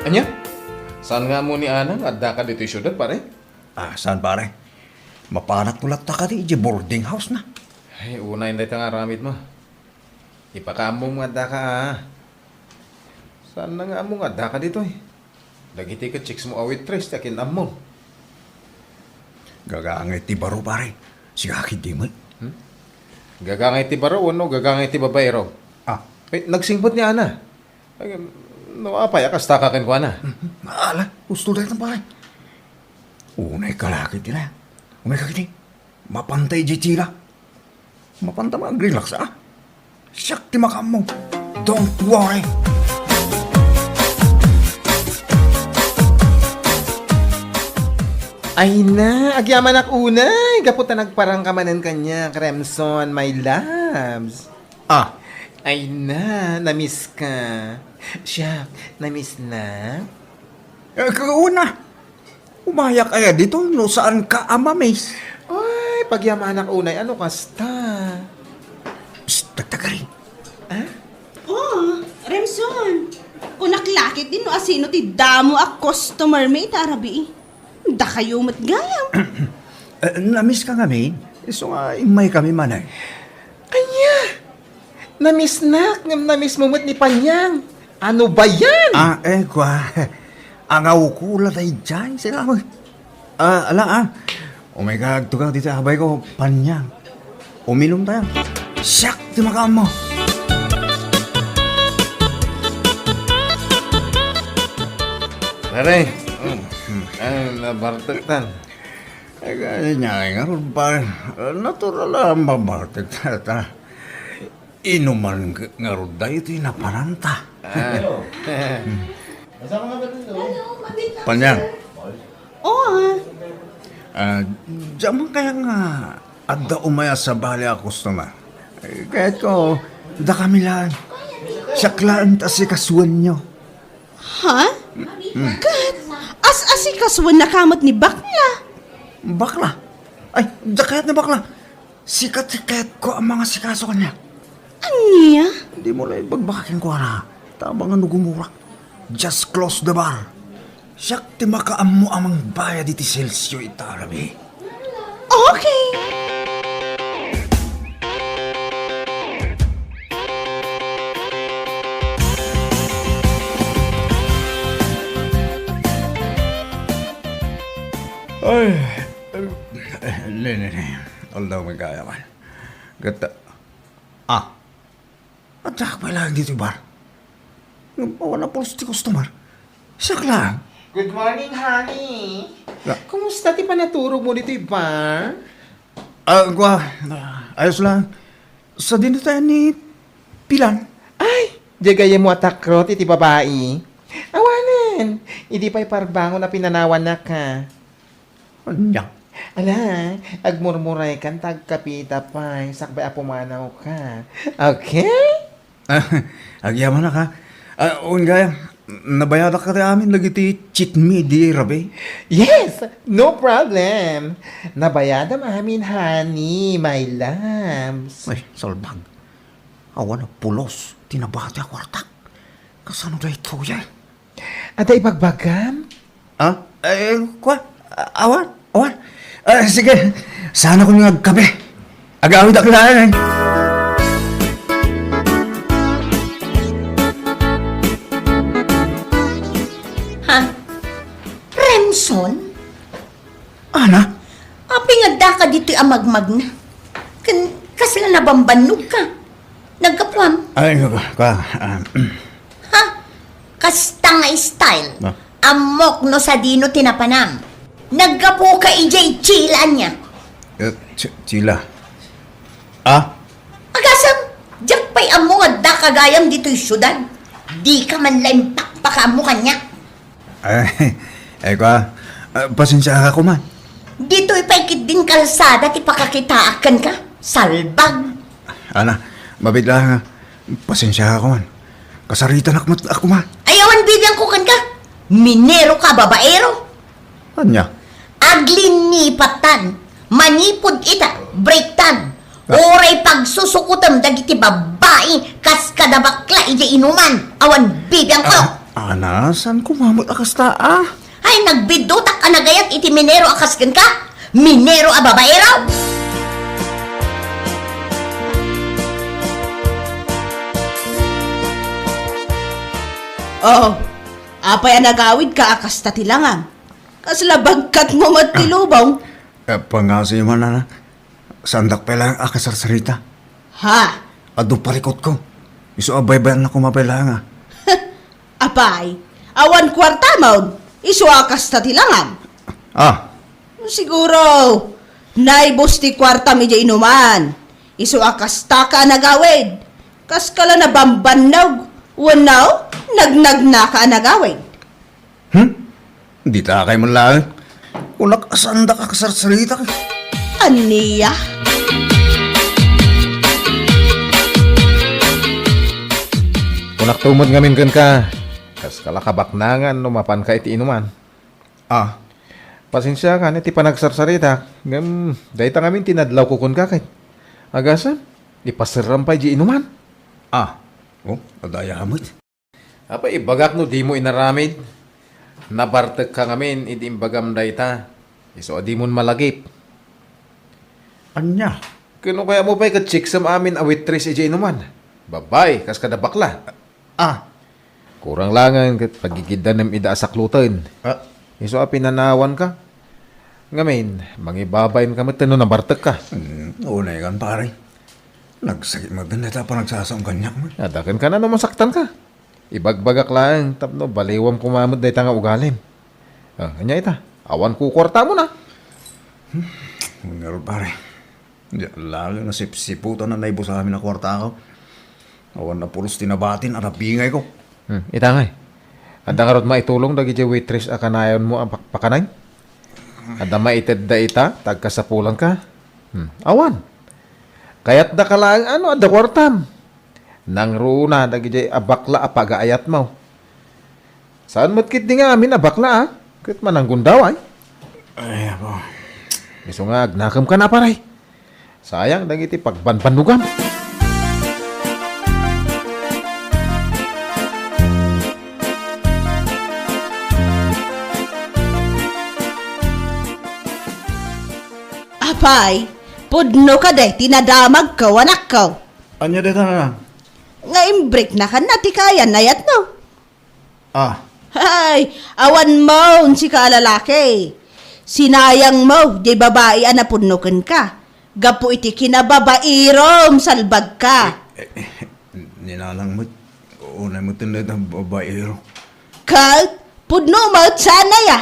Anya? Saan nga mo ni Ana? Adda ka dito syudad pare? Saan pare? Mapanak tulat ta ka di boarding house na. Ay, una hindi nga ramit mo. Ipakamong adda ka Saan na nga mo nga da ka dito eh? Dagiti ka chicks mo awit tres, takin amon. Gagangay ti baro pare. Sigakit di mo. Gagangay ti baro, no? Gagangay ti babayro. Nagsingbot niya na. No, apay, akasta ka kin ko na. Ala, gusto tayo pare. Unay kalakit nila. Unay kakiti. Mapantay di tira. Mapanta mag-relax Siyak ti makam mo. Don't worry. Ay na, agyaman ak unay. Gaputa nagparang kamanan kanya, Kremson, my loves. Ay na, namiss ka. Siya, namiss na? Kauna. Umayak kaya dito no saan ka amamis. Ay, pagyaman ak unay, ano kasta? Tagtagari. Oh, Remson. Kung naklakit din no asino ti damo a customer may tarabi. Da kayo matgayam. Namiss ka ngamin? So nga, imay kami manay. Anya! Namiss na, namiss mo ni Panyang. Ano ba yan? Kwa. Angaw ko latay dyan. Sila mo. Oh my God, tugaw dito habay ko, Panyang. Uminom tayo. Siyak, di makam mo. Pare, nabartagtan. Kaya niya, nga ron pa. Natural lang mabartag ta. Inuman nga ron dahil ito'y naparanta. Panyang. Oo. Diyan kaya nga adda umaya sa bali a customer. Kahit ko, da kami lang. Saklaan ta si kasuan nyo. Ha? Kat, as-asikaswan na kamot ni Bakla. Bakla? Ay, da kahit na bakla. Sikat-sikat ko ang mga sikaso kanya. Anya? Hindi mo lang bagbakakin ko na. Tabang ano gumurak. Just close the bar. Siyak ti makaam mo amang bayad iti selsyo itarabi. Okay. Ay, Lene, although may kaya man. Gata. At saka pa lang dito bar. Wala po si customer. Siyak lang. Good morning, honey. Kumusta ti panaturo mo dito, bar? Ayos lang. Sa din tayo ni Pilan. Ay, jagaya mo atakro, ti babae. Awanan, hindi pa'y parbango na pinanawan na ka. Anya? Ala, agmurmuray kan tagkapita pa'y sakbay apumanaw ka. Okay? Agyaman na ka. Gaya, nabayada ka tayo amin lagi ti cheat me di rabi. Yes, no problem. Nabayadam amin, honey, my loves. Ay, salbag. Awan na pulos. Tinabati ako artak. Kasano da ito yan? At ay pagbagam? Awan. Sige, sana ko nagkape. Agawid ako lang. Ha? Remson? Ana? Api nga da ka dito'y amagmag na. Kasla nabambanog ka. Nagkapuam. Ay, Ha? Kasta nga style. Amok no sa dino tinapanam. Nagkapo ka ijay chilaan niya. Chila. Agasam, diyak pa'y amo nga da kagayam dito'y syudad. Di ka man lang pakpaka mo kanya. Pasensya ka ko man. Dito'y paikit din kalsada ti pakakitaakan ka. Salbag. Ana, mabigla nga. Pasensya ka ko man. Kasaritan ako man. Ayawan bigyan ko kan ka. Minero ka, babaero. Anya? Aglinipatan. Manipod ita, breaktan. Oray pagsusukutam dagiti babae kas kadabakla iti inuman. Awan bibiyang ko. Ana, saan kumamot akas ta Ay, nagbidutak ka nagayat iti minero akas kan ka? Minero a babaero? Oh, apay nagawid ka akas tatilangan. Kaslabagkat mo matilubong. Pangasi man na. Sandak pa lang akasarsarita. Ha? Ado parikot ko. Iso abay-bayan na kumapailangan. Apay, awan kwarta maun. Isu akas tatilangan. Siguro, naibos ti kwarta medya inuman. Isu akas taka nagawid. Kas kala na bambannog. Wanaw, nagnag na ka nagawid. Di ta kay man lang. Unak asandak akasarsarita ka. Aniya? Kunak tumod ngamin kan ka. Kas kalakabaknangan numapan ka iti inuman. Pasensya ka, iti panagsarsarita. Dahil ngamin tinadlaw ko kun kakit. Agasan, ipasiram pa di inuman. Adaya hamot. Apa ibagak no di mo inaramid. Nabartek ka ngamin, iti imbagam dayta. Iso di mo malagip. Anya? Kano kaya mo pa'y ka-check sa amin a waitress iti inuman? Babay, kas kada bakla. Kurang langan kat pagigidan ng ida asaklutan. Iso pinanawan ka. Ngamin, mangibabayin ka matano na bartek ka. Unay kan pare. Nagsakit mo din neta pa nagsasang kanyak mo. Adakan ka na no masaktan ka. Ibagbagak lang, tapno baliwam kumamot dahi nga ugalim. Kanya ita, awan kukwarta mo na. Ngayon pare. Lalo na siputan na naibo sa amin na kwarta ko. Awan na pulos tinabatin at bingay ko. Ita nga Ada karot maitulong dagi di waitress akanayon mo ang pakanay? Ada maited da ita, tagkasapulan ka? Awan. Kayat da kalang ada kwartam. Nang runa dagi di abakla apagaayat mo. Saan matkit di nga amin abakla Kit mananggun daw ay. Ay, ako. Iso nga agnakam ka na paray. Sayang dagi ti pagbanbandugan. Apay, pudno ka day, tinadamag ka, wanak ka. Anya dito na? Nga imbreak na ka na, tikayan na yat no. Hay, awan mo, si ka lalaki. Sinayang mo, di babae na pudnokan ka. Gapo iti kinababairom, salbag ka. Ninalang mo, unay mo tinid ang babaero. Kalt, pudno mo, sana ya.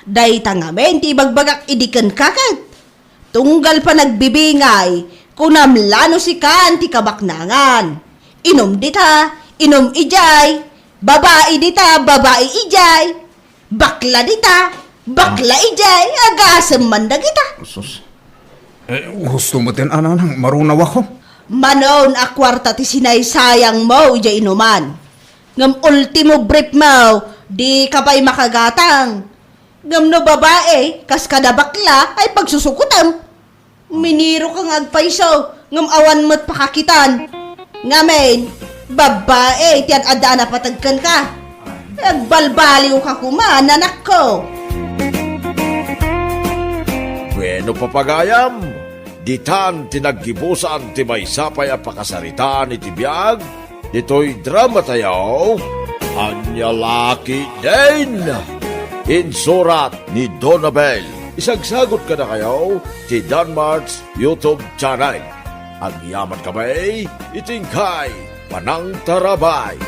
Day tangamen, ti bagbagak idikan kakat. Tunggal pa nagbibingay, kunamlano si kan ti kabaknangan. Inom dita, inom ijay, babae dita, babae ijay, bakla dita, bakla ijay, agasem man da kita. Sus. Gusto mo tin anang marunaw ako? Manon akwarta ti sinaysayang mo ijay inuman. Ngam ultimo brief mo, di ka pa'y makagatang. Ngam no babae, kas kada bakla ay pagsusukutam. Miniro kang agpaiso, ngam awan mo't pakakitan. Ngamen, babae, tiyan adana patagkan ka. Nagbalbaliw ka kuman, anak ko. Bueno papagayam, ditan tinaggibusan ti maysapay a pakasaritaan iti biyag, dito'y drama tayo, Anyalaki din! Insurat ni Donabel. Isagsagot ka na kayo ti Danmarks YouTube channel. Ang yaman kamay, itingkay, panang tarabay.